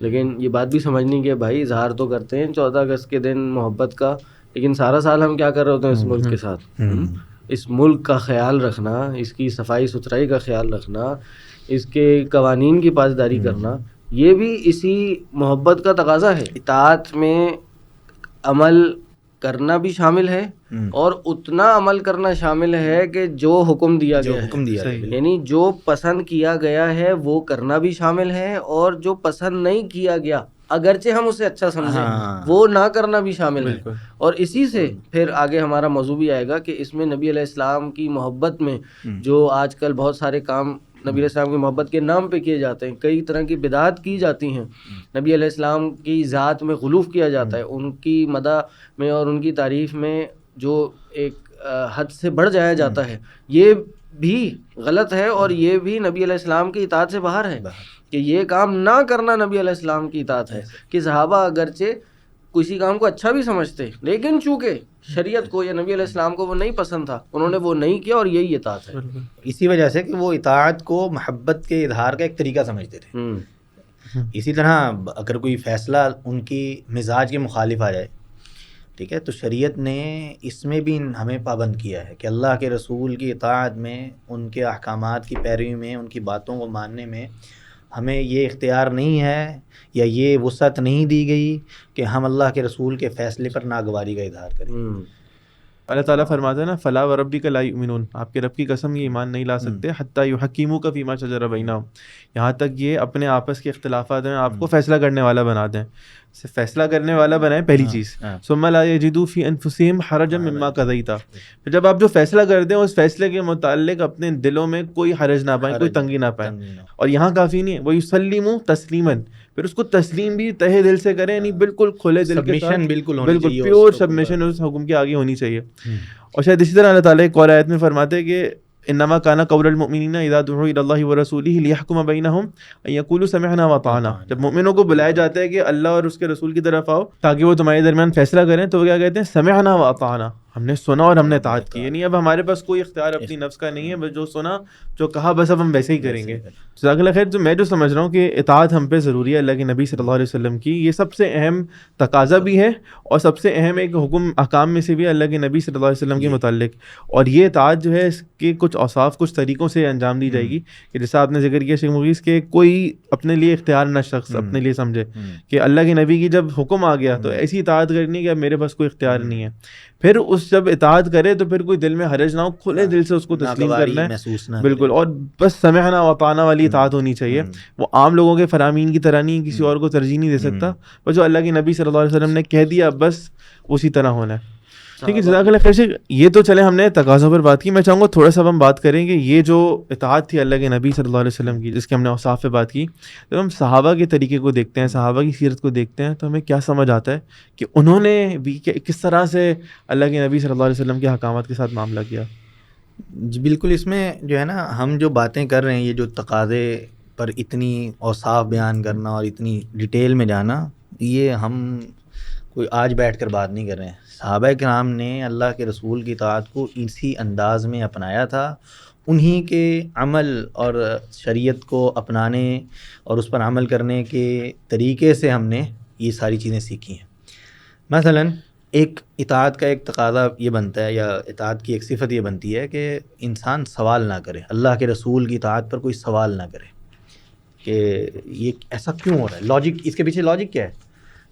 لیکن یہ بات بھی سمجھنی کہ بھائی اظہار تو کرتے ہیں 14 اگست کے دن محبت کا، لیکن سارا سال ہم کیا کر رہے ہوتے ہیں اس ملک کے ساتھ؟ اس ملک کا خیال رکھنا، اس کی صفائی ستھرائی کا خیال رکھنا، اس کے قوانین کی پاسداری کرنا، یہ بھی اسی محبت کا تقاضا ہے. اطاعت میں عمل کرنا بھی شامل ہے اور اتنا عمل کرنا شامل ہے کہ جو حکم دیا گیا ہے، یعنی جو پسند کیا گیا ہے وہ کرنا بھی شامل ہے، اور جو پسند نہیں کیا گیا اگرچہ ہم اسے اچھا سمجھیں وہ نہ کرنا بھی شامل ہے. اور اسی سے پھر آگے ہمارا موضوع بھی آئے گا کہ اس میں نبی علیہ السلام کی محبت میں جو آج کل بہت سارے کام نبی علیہ السلام کی محبت کے نام پہ کیے جاتے ہیں، کئی طرح کی بدعات کی جاتی ہیں، نبی علیہ السلام کی ذات میں غلوف کیا جاتا ہے، ان کی مدح میں اور ان کی تعریف میں جو ایک حد سے بڑھ جایا جاتا ہے، یہ بھی غلط ہے اور یہ بھی نبی علیہ السلام کی اطاعت سے باہر ہے. کہ یہ کام نہ کرنا نبی علیہ السلام کی اطاعت ہے. کہ صحابہ اگرچہ کسی کام کو اچھا بھی سمجھتے لیکن چونکہ شریعت کو یا نبی علیہ السلام کو وہ نہیں پسند تھا، انہوں نے وہ نہیں کیا، اور یہی اطاعت ہے. اسی وجہ سے کہ وہ اطاعت کو محبت کے اظہار کا ایک طریقہ سمجھتے تھے. اسی طرح اگر کوئی فیصلہ ان کی مزاج کے مخالف آ جائے، ٹھیک ہے، تو شریعت نے اس میں بھی ہمیں پابند کیا ہے کہ اللہ کے رسول کی اطاعت میں، ان کے احکامات کی پیروی میں، ان کی باتوں کو ماننے میں ہمیں یہ اختیار نہیں ہے یا یہ وسعت نہیں دی گئی کہ ہم اللہ کے رسول کے فیصلے پر ناگواری کا اظہار کریں. اللہ تعالیٰ فرماتا ہے نا، فلا وربک لا یؤمنون، آپ کے رب کی قسم یہ ایمان نہیں لا سکتے، حتی یحکموک فیما شجر بینہم، یہاں تک یہ اپنے آپس کے اختلافات میں آپ کو فیصلہ کرنے والا بنا دیں. فیصلہ کرنے والا بنائیں پہلی چیز. ثم لا یجدوا فی انفسہم حرجا مما قضیت، پھر جب آپ جو فیصلہ کر دیں اس فیصلے کے متعلق اپنے دلوں میں کوئی حرج نہ پائیں، کوئی تنگی نہ پائیں. اور یہاں کافی نہیں ہے، ویسلموا تسلیما، پھر اس کو تسلیم بھی تہہ دل سے کریں، یعنی بالکل کھلے دل کے ساتھ، بالکل پیور سبمیشن اس حکم کے آگے ہونی چاہیے. اور شاید اسی طرح اللہ تعالیٰ ایک اور آیت میں فرماتے ہیں کہ انما کان قول المؤمنین اذا دعوا الی اللہ ورسولہ لیحکم بینہم ان یقولوا سمعنا واطعنا، جب مومنوں کو بلایا جاتا ہے کہ اللہ اور اس کے رسول کی طرف آؤ تاکہ وہ تمہارے درمیان فیصلہ کریں، تو وہ کیا کہتے ہیں؟ سمعنا واطعنا، ہم نے سنا اور ہم نے اطاعت کی. یعنی اب ہمارے پاس کوئی اختیار اپنی نفس کا نہیں ہے، بس جو سنا جو کہا بس اب ہم ویسے ہی کریں گے. جزاک اللہ خیر. میں جو سمجھ رہا ہوں کہ اطاعت ہم پہ ضروری ہے اللہ کے نبی صلی اللہ علیہ وسلم کی، یہ سب سے اہم تقاضا بھی ہے اور سب سے اہم ایک حکم احکام میں سے بھی اللہ کے نبی صلی اللہ علیہ وسلم کے متعلق. اور یہ اطاعت جو ہے اس کے کچھ اوصاف کچھ طریقوں سے انجام دی جائے گی کہ جیسا آپ نے ذکر کیا شیخ مغیث، کہ کوئی اپنے لیے اختیار نہ شخص اپنے لیے سمجھے کہ اللہ کے نبی کی جب حکم آ گیا تو ایسی اطاعت کرنی ہے کہ اب میرے پاس کوئی اختیار نہیں ہے. پھر اس جب اطاعت کرے تو پھر کوئی دل میں حرج نہ ہو، کھلے دل سے اس کو تسلیم کرنا ہے بالکل، اور بس سمعنا واطعنا والی اطاعت ہونی چاہیے. وہ عام لوگوں کے فرامین کی طرح نہیں، کسی اور کو ترجیح نہیں دے سکتا، بس جو اللہ کے نبی صلی اللہ علیہ وسلم نے کہہ دیا بس اسی طرح ہونا ہے. ٹھیک ہے، جزاک اللہ خیر. یہ تو چلے ہم نے تقاضوں پر بات کی، میں چاہوں گا تھوڑا سا ہم بات کریں کہ یہ جو اطاعت تھی اللہ کے نبی صلی اللہ علیہ وسلم کی، جس کے ہم نے اوصاف پہ بات کی، جب ہم صحابہ کے طریقے کو دیکھتے ہیں، صحابہ کی سیرت کو دیکھتے ہیں، تو ہمیں کیا سمجھ آتا ہے کہ انہوں نے بھی کس طرح سے اللہ کے نبی صلی اللہ علیہ وسلم کے احکامات کے ساتھ معاملہ کیا. جی بالکل. اس میں جو ہے نا، ہم جو باتیں کر رہے ہیں، یہ جو تقاضے پر اتنی اوصاف بیان کرنا اور اتنی ڈیٹیل میں جانا، یہ ہم کوئی آج بیٹھ کر بات نہیں کر رہے ہیں. صحابہ کرام نے اللہ کے رسول کی اطاعت کو اسی انداز میں اپنایا تھا، انہی کے عمل اور شریعت کو اپنانے اور اس پر عمل کرنے کے طریقے سے ہم نے یہ ساری چیزیں سیکھی ہیں. مثلاً ایک اطاعت کا ایک تقاضا یہ بنتا ہے، یا اطاعت کی ایک صفت یہ بنتی ہے کہ انسان سوال نہ کرے، اللہ کے رسول کی اطاعت پر کوئی سوال نہ کرے کہ یہ ایسا کیوں ہو رہا ہے، لاجک اس کے پیچھے لاجک کیا ہے،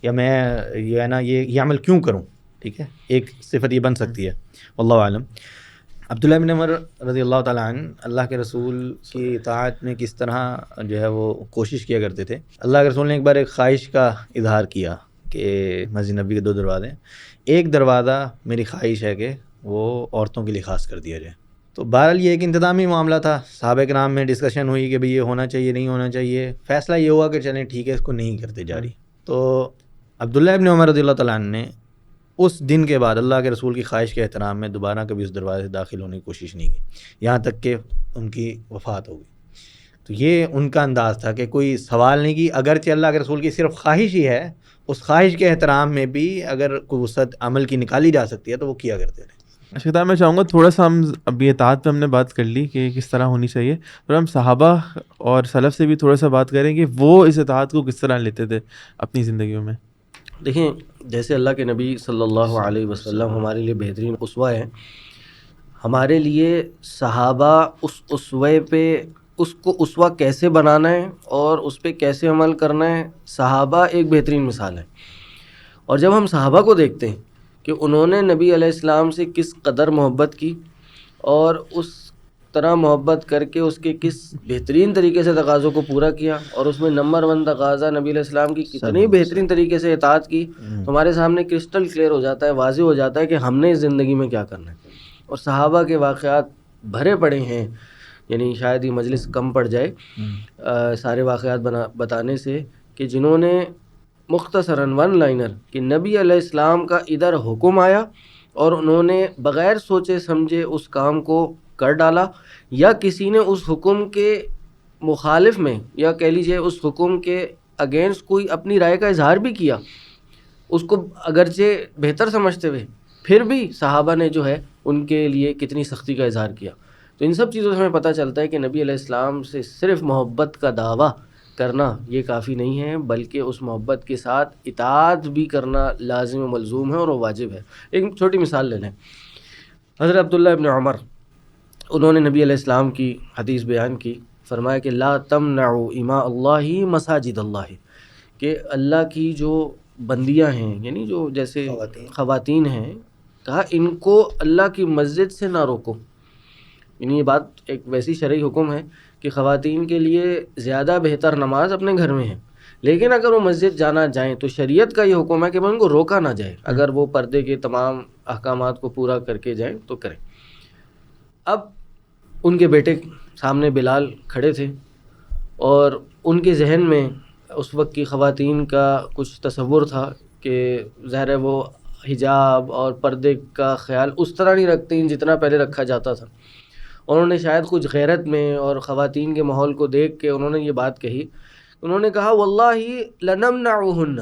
یا میں یہ ہے نا یہ عمل کیوں کروں. ٹھیک ہے، ایک صفت یہ بن سکتی ہے. واللہ عالم. عبداللہ بن عمر رضی اللہ تعالیٰ عنہ اللہ کے رسول کی اطاعت میں کس طرح جو ہے وہ کوشش کیا کرتے تھے. اللہ کے رسول نے ایک بار ایک خواہش کا اظہار کیا کہ مسجد نبی کے 2 دروازے ہیں، ایک دروازہ میری خواہش ہے کہ وہ عورتوں کے لیے خاص کر دیا جائے. تو بہرحال یہ ایک انتظامی معاملہ تھا، صحابہ کرام میں ڈسکشن ہوئی کہ بھئی یہ ہونا چاہیے نہیں ہونا چاہیے، فیصلہ یہ ہوا کہ چلیں ٹھیک ہے اس کو نہیں کرتے جاری. تو عبداللہ ابن عمر رضی اللہ تعالیٰ عنہ نے اس دن کے بعد اللہ کے رسول کی خواہش کے احترام میں دوبارہ کبھی اس دروازے سے داخل ہونے کی کوشش نہیں کی، یہاں تک کہ ان کی وفات ہو گئی. تو یہ ان کا انداز تھا کہ کوئی سوال نہیں کی، اگرچہ اللہ کے رسول کی صرف خواہش ہی ہے، اس خواہش کے احترام میں بھی اگر کوئی وسعت عمل کی نکالی جا سکتی ہے تو وہ کیا کرتے رہے. اچھا، میں چاہوں گا تھوڑا سا ہم ابھی اطاعت پہ ہم نے بات کر لی کہ کس طرح ہونی چاہیے، اور ہم صحابہ اور سلف سے بھی تھوڑا سا بات کریں کہ وہ اس اطاعت کو کس طرح لیتے تھے اپنی زندگیوں میں. دیکھیں، جیسے اللہ کے نبی صلی اللہ علیہ وسلم ہمارے لیے بہترین اسوہ ہیں، ہمارے لیے صحابہ اس اسوے پہ اس کو اسوہ کیسے بنانا ہے اور اس پہ کیسے عمل کرنا ہے، صحابہ ایک بہترین مثال ہے. اور جب ہم صحابہ کو دیکھتے ہیں کہ انہوں نے نبی علیہ السلام سے کس قدر محبت کی اور اس طرح محبت کر کے اس کے کس بہترین طریقے سے تقاضوں کو پورا کیا، اور اس میں نمبر 1 تقاضا نبی علیہ السلام کی کتنی بہترین طریقے سے اطاعت کی، تو ہمارے سامنے کرسٹل کلیئر ہو جاتا ہے، واضح ہو جاتا ہے کہ ہم نے اس زندگی میں کیا کرنا ہے. اور صحابہ کے واقعات بھرے پڑے ہیں، یعنی شاید یہ مجلس کم پڑ جائے سارے واقعات بتانے سے، کہ جنہوں نے مختصراً 1 لائنر کہ نبی علیہ السلام کا ادھر حکم آیا اور انہوں نے بغیر سوچے سمجھے اس کام کو کر ڈالا، یا کسی نے اس حکم کے مخالف میں یا کہہ لیجیے اس حکم کے اگینسٹ کوئی اپنی رائے کا اظہار بھی کیا، اس کو اگرچہ بہتر سمجھتے ہوئے، پھر بھی صحابہ نے جو ہے ان کے لیے کتنی سختی کا اظہار کیا. تو ان سب چیزوں سے ہمیں پتہ چلتا ہے کہ نبی علیہ السلام سے صرف محبت کا دعویٰ کرنا یہ کافی نہیں ہے، بلکہ اس محبت کے ساتھ اطاعت بھی کرنا لازم و ملزوم ہے اور وہ واجب ہے. ایک چھوٹی مثال لے لیں. حضرت عبداللہ ابن عمر، انہوں نے نبی علیہ السلام کی حدیث بیان کی، فرمایا کہ لا تمنعوا اماء اللہ مساجد اللہ، کہ اللہ کی جو بندیاں ہیں، یعنی جو جیسے خواتین ہیں، کہا ان کو اللہ کی مسجد سے نہ روکو. یعنی یہ بات ایک ویسی شرعی حکم ہے کہ خواتین کے لیے زیادہ بہتر نماز اپنے گھر میں ہے، لیکن اگر وہ مسجد جانا جائیں تو شریعت کا یہ حکم ہے کہ ان کو روکا نہ جائے، اگر وہ پردے کے تمام احکامات کو پورا کر کے جائیں تو کریں. اب ان کے بیٹے سامنے بلال کھڑے تھے، اور ان کے ذہن میں اس وقت کی خواتین کا کچھ تصور تھا کہ ظاہر ہے وہ حجاب اور پردے کا خیال اس طرح نہیں رکھتے جتنا پہلے رکھا جاتا تھا. انہوں نے شاید کچھ غیرت میں اور خواتین کے ماحول کو دیکھ کے انہوں نے یہ بات کہی. انہوں نے کہا واللہ لنمنعہن،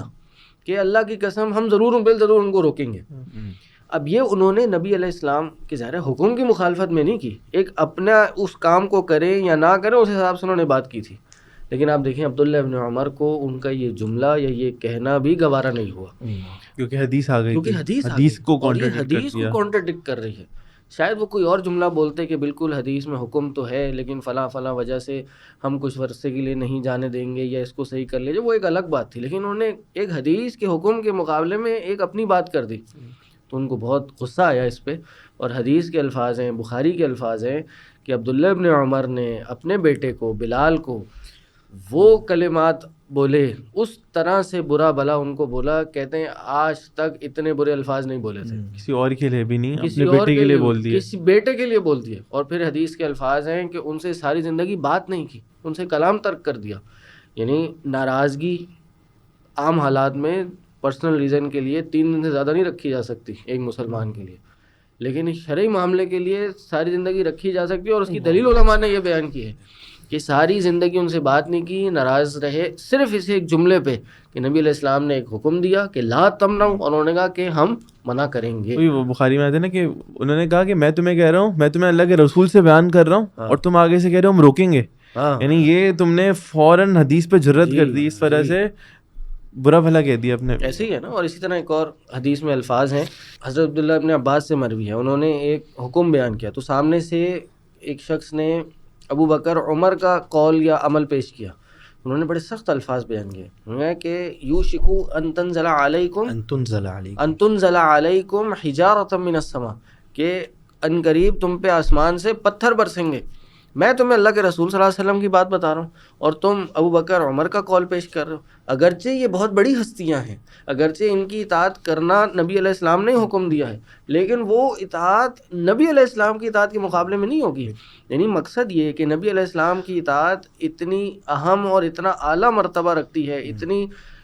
کہ اللہ کی قسم ہم ضرور بالضرور ان کو روکیں گے. اب یہ انہوں نے نبی علیہ السلام کے ظاہر حکم کی مخالفت میں نہیں کی، ایک اپنا اس کام کو کریں یا نہ کریں اس حساب سے انہوں نے بات کی تھی. لیکن آپ دیکھیں عبداللہ ابن عمر کو ان کا یہ جملہ یا یہ کہنا بھی گوارا نہیں ہوا، کیونکہ حدیث آ گئی، کیونکہ حدیث کو کانٹرڈکٹ کر رہی ہے. شاید وہ کوئی اور جملہ بولتے کہ بالکل حدیث میں حکم تو ہے لیکن فلاں فلاں وجہ سے ہم کچھ عرصے کے لیے نہیں جانے دیں گے یا اس کو صحیح کر لیجیے، وہ ایک الگ بات تھی. لیکن انہوں نے ایک حدیث کے حکم کے مقابلے میں ایک اپنی بات کر دی، تو ان کو بہت غصہ آیا اس پہ. اور حدیث کے الفاظ ہیں، بخاری کے الفاظ ہیں کہ عبداللہ ابن عمر نے اپنے بیٹے کو بلال کو وہ کلمات بولے، اس طرح سے برا بلا ان کو بولا، کہتے ہیں آج تک اتنے برے الفاظ نہیں بولے تھے. کسی اور کے لیے بھی نہیں، اپنے بیٹے کے لیے بول دیے، کسی بیٹے کے لیے بول دیے. اور پھر حدیث کے الفاظ ہیں کہ ان سے ساری زندگی بات نہیں کی، ان سے کلام ترک کر دیا. یعنی ناراضگی عام حالات میں پرسنل ریزن کے لیے 3 دن سے زیادہ نہیں رکھی جا سکتی ایک مسلمان کے لیے، لیکن شرعی معاملے کے لیے ساری زندگی رکھی جا سکتی ہے. اور اس کی دلیل علماء نے یہ بیان کی ہے کہ ساری زندگی ان سے بات نہیں کی، ناراض رہے صرف اس ایک جملے پہ کہ نبی علیہ السلام نے ایک حکم دیا کہ لا تمنعوا، اور انہوں نے کہا کہ ہم منع کریں گے. وہ بخاری میں آتے ہیں نا کہ انہوں نے کہا کہ میں تمہیں کہہ رہا ہوں، میں تمہیں اللہ کے رسول سے بیان کر رہا ہوں اور تم آگے سے کہہ رہے ہو ہم روکیں گے. یعنی یہ تم نے فوراً حدیث پہ جرت کر دی، اس طرح سے برا بھلا کہہ دیا اپنے. ایسے ہی ہے نا. اور اسی طرح ایک اور حدیث میں الفاظ ہیں، حضرت عبداللہ ابن عباس سے مروی ہے، انہوں نے ایک حکم بیان کیا تو سامنے سے ایک شخص نے ابو بکر عمر کا قول یا عمل پیش کیا. انہوں نے بڑے سخت الفاظ بیان کیے، انہوں نے کہ یوشکو ان تنزل علیکم حجارۃ من السماء، کہ ان قریب تم پہ آسمان سے پتھر برسیں گے. میں تمہیں اللہ کے رسول صلی اللہ علیہ وسلم کی بات بتا رہا ہوں اور تم ابو بکر عمر کا قول پیش کر رہے ہو. اگرچہ یہ بہت بڑی ہستیاں ہیں، اگرچہ ان کی اطاعت کرنا نبی علیہ السلام نے حکم دیا ہے، لیکن وہ اطاعت نبی علیہ السلام کی اطاعت کے مقابلے میں نہیں ہوگی. یعنی مقصد یہ کہ نبی علیہ السلام کی اطاعت اتنی اہم اور اتنا اعلیٰ مرتبہ رکھتی ہے،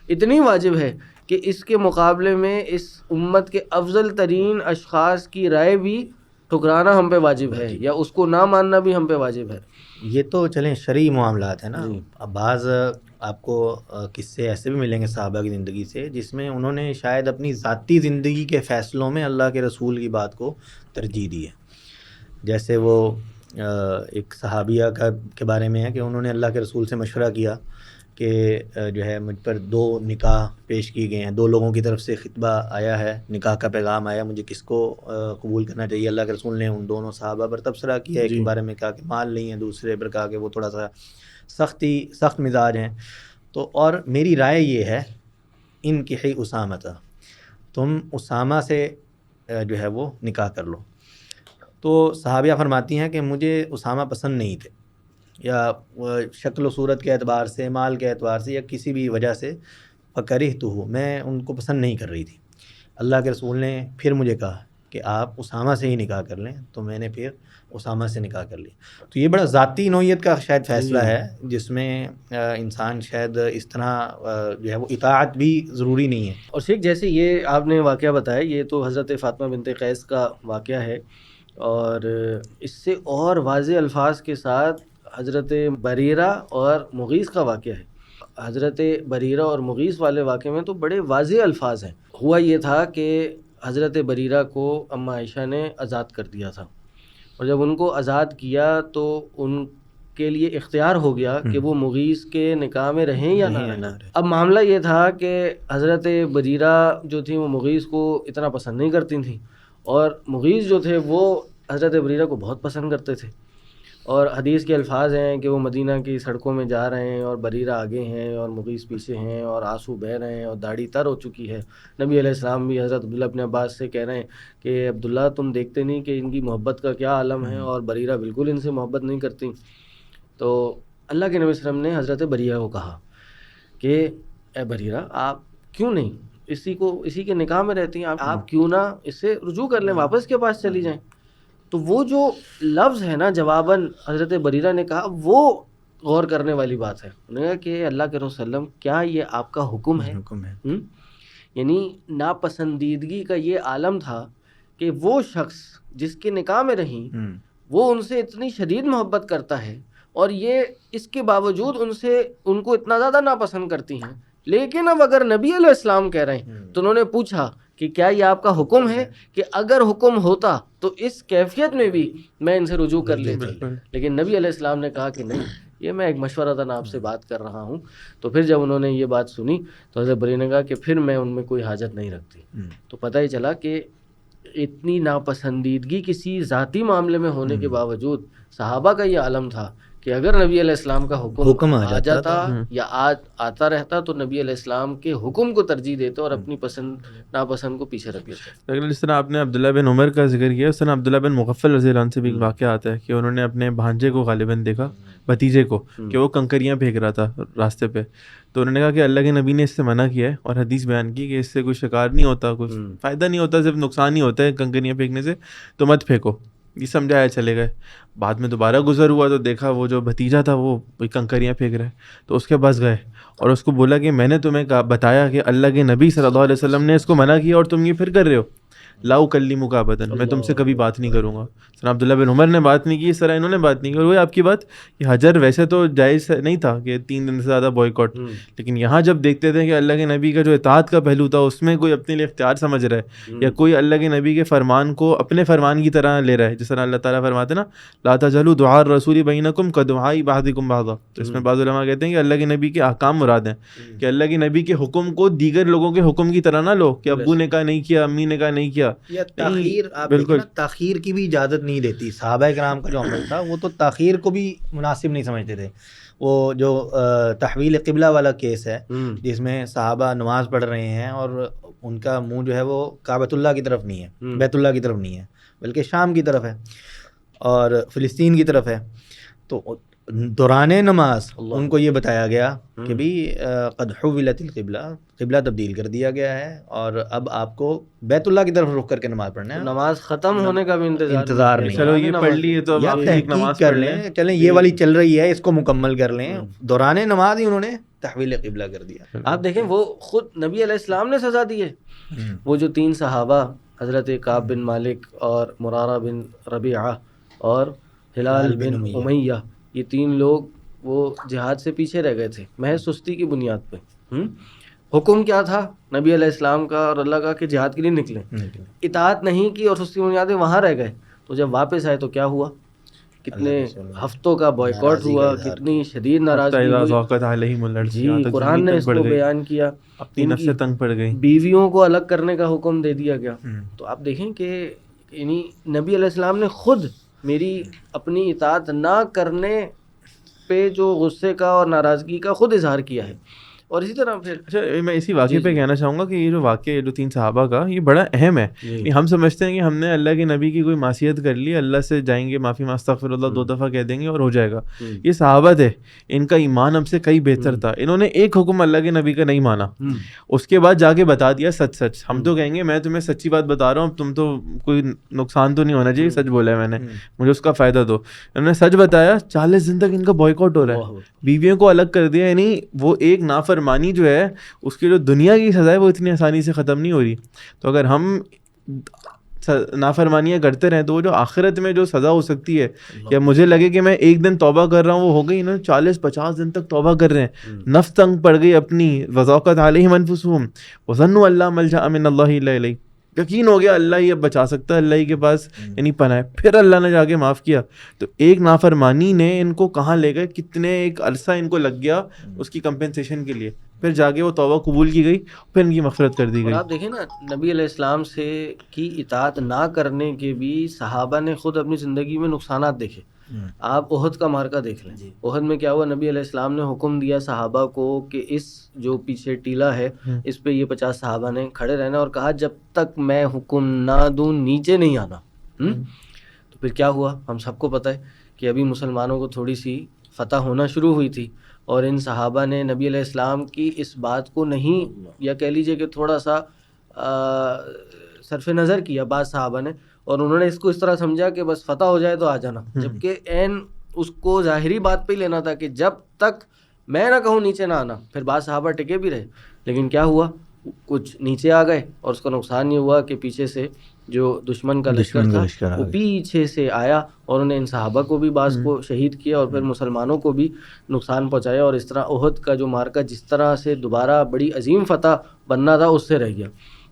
اتنی واجب ہے کہ اس کے مقابلے میں اس امت کے افضل ترین اشخاص کی رائے بھی ٹھکرانا ہم پہ واجب ہے، یا اس کو نہ ماننا بھی ہم پہ واجب ہے. یہ تو چلیں شرعی معاملات ہیں نا. اب بعض آپ کو قصے ایسے بھی ملیں گے صحابہ کی زندگی سے جس میں انہوں نے شاید اپنی ذاتی زندگی کے فیصلوں میں اللہ کے رسول کی بات کو ترجیح دی ہے. جیسے وہ ایک صحابیہ کے بارے میں ہے کہ انہوں نے اللہ کے رسول سے مشورہ کیا کہ جو ہے مجھ پر 2 نکاح پیش کی گئے ہیں، 2 لوگوں کی طرف سے خطبہ آیا ہے، نکاح کا پیغام آیا، مجھے کس کو قبول کرنا چاہیے۔ اللہ کے رسول نے ان دونوں صحابہ پر تبصرہ کیا، ایک کے بارے میں کہا کہ مال نہیں ہے، دوسرے پر کہا کہ وہ تھوڑا سا سخت مزاج ہیں۔ تو اور میری رائے یہ ہے انکحی اسامہ، تم اسامہ سے جو ہے وہ نکاح کر لو۔ تو صحابیہ فرماتی ہیں کہ مجھے اسامہ پسند نہیں تھے، یا شکل و صورت کے اعتبار سے، مال کے اعتبار سے، یا کسی بھی وجہ سے فکرہتہ، میں ان کو پسند نہیں کر رہی تھی۔ اللہ کے رسول نے پھر مجھے کہا کہ آپ اسامہ سے ہی نکاح کر لیں، تو میں نے پھر اسامہ سے نکاح کر لیا۔ تو یہ بڑا ذاتی نوعیت کا شاید فیصلہ ہے، جس میں انسان شاید اس طرح جو ہے وہ اطاعت بھی ضروری نہیں ہے۔ اور شیخ جیسے یہ آپ نے واقعہ بتایا، یہ تو حضرت فاطمہ بنت قیس کا واقعہ ہے، اور اس سے اور واضح الفاظ کے ساتھ حضرت بریرہ اور مغیث کا واقعہ ہے۔ حضرت بریرہ اور مغیث والے واقعے میں تو بڑے واضح الفاظ ہیں۔ ہوا یہ تھا کہ حضرت بریرہ کو اماں عائشہ نے آزاد کر دیا تھا، اور جب ان کو آزاد کیا تو ان کے لیے اختیار ہو گیا کہ وہ مغیث کے نکاح میں رہیں یا نہ رہیں۔ اب معاملہ یہ تھا کہ حضرت بریرہ جو تھیں وہ مغیث کو اتنا پسند نہیں کرتی تھیں، اور مغیث جو تھے وہ حضرت بریرہ کو بہت پسند کرتے تھے۔ اور حدیث کے الفاظ ہیں کہ وہ مدینہ کی سڑکوں میں جا رہے ہیں اور بریرہ آگے ہیں اور مغیث پیچھے ہیں، اور آنسو بہہ رہے ہیں اور داڑھی تر ہو چکی ہے۔ نبی علیہ السلام بھی حضرت عبداللہ ابن عباس سے کہہ رہے ہیں کہ عبداللہ تم دیکھتے نہیں کہ ان کی محبت کا کیا عالم ہے، اور بریرہ بالکل ان سے محبت نہیں کرتی۔ تو اللہ کے نبی صلی اللہ علیہ وسلم نے حضرت بریرہ کو کہا کہ اے بریرہ، آپ کیوں نہیں اسی کے نکاح میں رہتی ہیں، آپ کیوں نہ اس سے رجوع کر لیں، واپس کے پاس چلی جائیں۔ تو وہ جو لفظ ہے نا جواباً حضرت بریرہ نے کہا، وہ غور کرنے والی بات ہے۔ انہوں نے کہا کہ اللہ کے رسول صلی اللہ علیہ وسلم، کیا یہ آپ کا حکم ہے؟ یعنی ناپسندیدگی کا یہ عالم تھا کہ وہ شخص جس کے نکاح میں رہیں وہ ان سے اتنی شدید محبت کرتا ہے، اور یہ اس کے باوجود ان کو اتنا زیادہ ناپسند کرتی ہیں، لیکن اب اگر نبی علیہ السلام کہہ رہے ہیں تو انہوں نے پوچھا کہ کیا یہ آپ کا حکم ہے؟ کہ اگر حکم ہوتا تو اس کیفیت میں بھی میں ان سے رجوع کر لیتی، لیکن نبی علیہ السلام نے کہا کہ نہیں، یہ میں ایک مشورتاً آپ سے بات کر رہا ہوں۔ تو پھر جب انہوں نے یہ بات سنی تو حضرت بریرہ نے کہا کہ پھر میں ان میں کوئی حاجت نہیں رکھتی۔ تو پتہ ہی چلا کہ اتنی ناپسندیدگی کسی ذاتی معاملے میں ہونے کے باوجود صحابہ کا یہ عالم تھا کہ اگر نبی علیہ السلام کا حکم آ جاتا یا آتا رہتا تو نبی علیہ السلام کے حکم کو ترجیح دیتے اور اپنی پسند ناپسند کو پیچھے رکھ لیتے۔ لیکن جس طرح آپ نے عبداللہ بن عمر کا ذکر کیا، اس طرح عبداللہ بن مغفل رضی اللہ عنہ سے بھی ایک واقعہ آتا ہے کہ انہوں نے اپنے بھانجے کو غالباً دیکھا، بھتیجے کو، کہ وہ کنکریاں پھینک رہا تھا راستے پہ۔ تو انہوں نے کہا کہ اللہ کے نبی نے اس سے منع کیا ہے، اور حدیث بیان کی کہ اس سے کوئی شکار نہیں ہوتا، کوئی فائدہ نہیں ہوتا، صرف نقصان ہی ہوتا ہے کنکریاں پھینکنے سے، تو مت پھینکو۔ یہ سمجھایا چلے گئے۔ بعد میں دوبارہ گزر ہوا تو دیکھا وہ جو بھتیجا تھا وہ کنکریاں پھینک رہا ہے، تو اس کے پاس گئے اور اس کو بولا کہ میں نے تمہیں بتایا کہ اللہ کے نبی صلی اللہ علیہ وسلم نے اس کو منع کیا اور تم یہ پھر کر رہے ہو، لا اکلمک ابدا، میں تم سے کبھی بات نہیں کروں گا۔ سر عبداللہ بن عمر نے بات نہیں کی، اس طرح انہوں نے بات نہیں کی۔ اور وہ آپ کی بات کہ حجر ویسے تو جائز نہیں تھا کہ 3 دن سے زیادہ بوائیکاٹ، لیکن یہاں جب دیکھتے تھے کہ اللہ کے نبی کا جو اطاعت کا پہلو تھا اس میں کوئی اپنے لیے اختیار سمجھ رہا ہے، یا کوئی اللہ کے نبی کے فرمان کو اپنے فرمان کی طرح لے رہا ہے، جس طرح اللہ تعالیٰ فرماتے ہیں نا لا تجعلوا دعاء الرسول بینکم کدعاء بعضکم بعضا، تو اس میں بعض علماء کہتے ہیں کہ اللہ کے نبی کے احکام مراد ہیں، کہ اللہ کے نبی کے حکم کو دیگر لوگوں کے حکم کی طرح نہ لو کہ ابو نے کہا نہیں کیا، امی نے کہا نہیں کیا۔ بالکل تاخیر کی بھی اجازت نہیں دیتی۔ صحابہ کرام کا جو عمل تھا وہ تو تاخیر کو بھی مناسب نہیں سمجھتے تھے۔ وہ جو تحویل قبلہ والا کیس ہے جس میں صحابہ نماز پڑھ رہے ہیں اور ان کا منہ جو ہے وہ کعبۃ اللہ کی طرف نہیں ہے، بیت اللہ کی طرف نہیں ہے، بلکہ شام کی طرف ہے اور فلسطین کی طرف ہے، تو دوران نماز ان کو یہ بتایا گیا کہ بھی قد حولت القبلہ، قبلہ تبدیل کر دیا گیا ہے اور اب آپ کو بیت اللہ کی طرف رخ کر کے نماز پڑھنا ہے، نماز ختم ہونے کا بھی انتظار نہیں۔ چلو یہ پڑھ لی تو یا تحقیق کر لیں، چلیں یہ والی چل رہی ہے اس کو مکمل کر لیں، دوران نماز ہی انہوں نے تحویل قبلہ کر دیا۔ آپ دیکھیں وہ خود نبی علیہ السلام نے سزا دی ہے۔ وہ جو 3 صحابہ حضرت کعب بن مالک اور مرارہ بن ربیعہ اور ہلال بن امیہ، یہ 3 لوگ وہ جہاد سے پیچھے رہ گئے تھے محض سستی کی بنیاد پہ۔ حکم کیا تھا نبی علیہ السلام کا اور اللہ کا کہ جہاد کے لیے نکلیں، اطاعت نہیں کی اور سستی کی بنیاد پہ وہاں رہ گئے، تو جب واپس آئے تو کیا ہوا؟ کتنے ہفتوں کا بائیکاٹ ہوا، کتنی شدید ناراضگی ہوئی. جی قرآن نے اس کو بیان کیا، اپنی نفس سے تنگ پڑ گئی، بیویوں کو الگ کرنے کا حکم دے دیا گیا. تو آپ دیکھیں کہ یعنی نبی علیہ السلام نے خود میری اپنی اطاعت نہ کرنے پہ جو غصے کا اور ناراضگی کا خود اظہار کیا ہے. اور اسی طرح پھر اچھا میں اسی واقعے پہ کہنا چاہوں گا کہ یہ جو واقعہ جو 3 صحابہ کا یہ بڑا اہم ہے. ہم سمجھتے ہیں کہ ہم نے اللہ کے نبی کی کوئی معصیت کر لی، اللہ سے جائیں گے معافی استغفر اللہ 2 دفعہ کہہ دیں گے اور ہو جائے گا. یہ صحابہ تھے، ان کا ایمان ہم سے کئی بہتر تھا. انہوں نے ایک حکم اللہ کے نبی کا نہیں مانا، اس کے بعد جا کے بتا دیا سچ سچ. ہم تو کہیں گے میں تمہیں سچی بات بتا رہا ہوں، تم تو کوئی نقصان تو نہیں ہونا چاہیے، سچ بولا ہے میں نے، مجھے اس کا فائدہ دو. انہوں نے سچ بتایا، 40 دن تک ان کا بائیکاٹ ہو رہا ہے، بیویوں کو الگ کر دیا. یعنی وہ ایک نافرمانی جو ہے اس کی جو دنیا کی سزا ہے وہ اتنی آسانی سے ختم نہیں ہو رہی. تو اگر ہم نافرمانیاں کرتے رہیں تو وہ جو آخرت میں جو سزا ہو سکتی ہے، یا مجھے لگے کہ میں ایک دن توبہ کر رہا ہوں وہ ہو گئی، انہوں نے 40-50 دن تک توبہ کر رہے ہیں، نفس تنگ پڑ گئی اپنی، وذاقت علیہم انفسہم وظنوا اللہ ملجأ من اللہ الا الیہ، یقین ہو گیا اللہ ہی اب بچا سکتا ہے، اللہ ہی کے پاس یعنی پناہ ہے. پھر اللہ نے جا کے معاف کیا. تو ایک نافرمانی نے ان کو کہاں لے گئے، کتنے ایک عرصہ ان کو لگ گیا اس کی کمپنسیشن کے لیے. پھر جا کے وہ توبہ قبول کی گئی، پھر ان کی مغفرت کر دی گئی. اور آپ دیکھیں نا نبی علیہ السلام سے کی اطاعت نہ کرنے کے بھی صحابہ نے خود اپنی زندگی میں نقصانات دیکھے. آپ احد کا مارکہ دیکھ لیں. احد میں کیا ہوا، نبی علیہ السلام نے حکم دیا صحابہ کو کہ اس جو پیچھے ٹیلا ہے اس پہ یہ 50 صحابہ نے کھڑے رہنا، اور کہا جب تک میں حکم نہ دوں نیچے نہیں آنا. تو پھر کیا ہوا ہم سب کو پتہ ہے کہ ابھی مسلمانوں کو تھوڑی سی فتح ہونا شروع ہوئی تھی، اور ان صحابہ نے نبی علیہ السلام کی اس بات کو نہیں، یا کہہ لیجئے کہ تھوڑا سا صرف نظر کیا بعض صحابہ نے، اور انہوں نے اس کو اس طرح سمجھا کہ بس فتح ہو جائے تو آ جانا، جبکہ عین اس کو ظاہری بات پہ ہی لینا تھا کہ جب تک میں نہ کہوں نیچے نہ آنا. پھر بعض صحابہ ٹکے بھی رہے، لیکن کیا ہوا کچھ نیچے آ گئے، اور اس کا نقصان یہ ہوا کہ پیچھے سے جو دشمن کا لشکر تھا وہ پیچھے سے آیا، اور انہیں ان صحابہ کو بھی بعض کو شہید کیا، اور پھر مسلمانوں کو بھی نقصان پہنچایا. اور اس طرح احد کا جو مارکہ جس طرح سے دوبارہ بڑی عظیم فتح بننا تھا اس سے رہ گیا.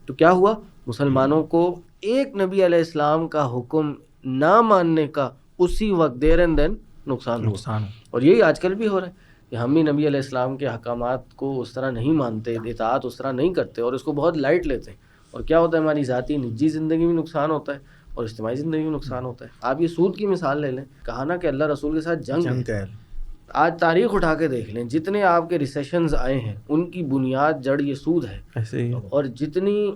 تو کیا ہوا، مسلمانوں کو ایک نبی علیہ السلام کا حکم نہ ماننے کا اسی وقت دیر اینڈ دین نقصان ہوا. اور یہی آج کل بھی ہو رہا ہے کہ ہم بھی نبی علیہ السلام کے احکامات کو اس طرح نہیں مانتے، اطاعت اس طرح نہیں کرتے، اور اس کو بہت لائٹ لیتے ہیں. اور کیا ہوتا ہے، ہماری ذاتی نجی زندگی میں نقصان ہوتا ہے اور اجتماعی زندگی میں نقصان ہوتا ہے. آپ یہ سود کی مثال لے لیں، کہا نا کہ اللہ رسول کے ساتھ جنگ ہے. آج تاریخ اٹھا کے دیکھ لیں، جتنے آپ کے ریسیشنز آئے ہیں ان کی بنیاد جڑ یہ سود ہے. ایسے ہی اور جتنی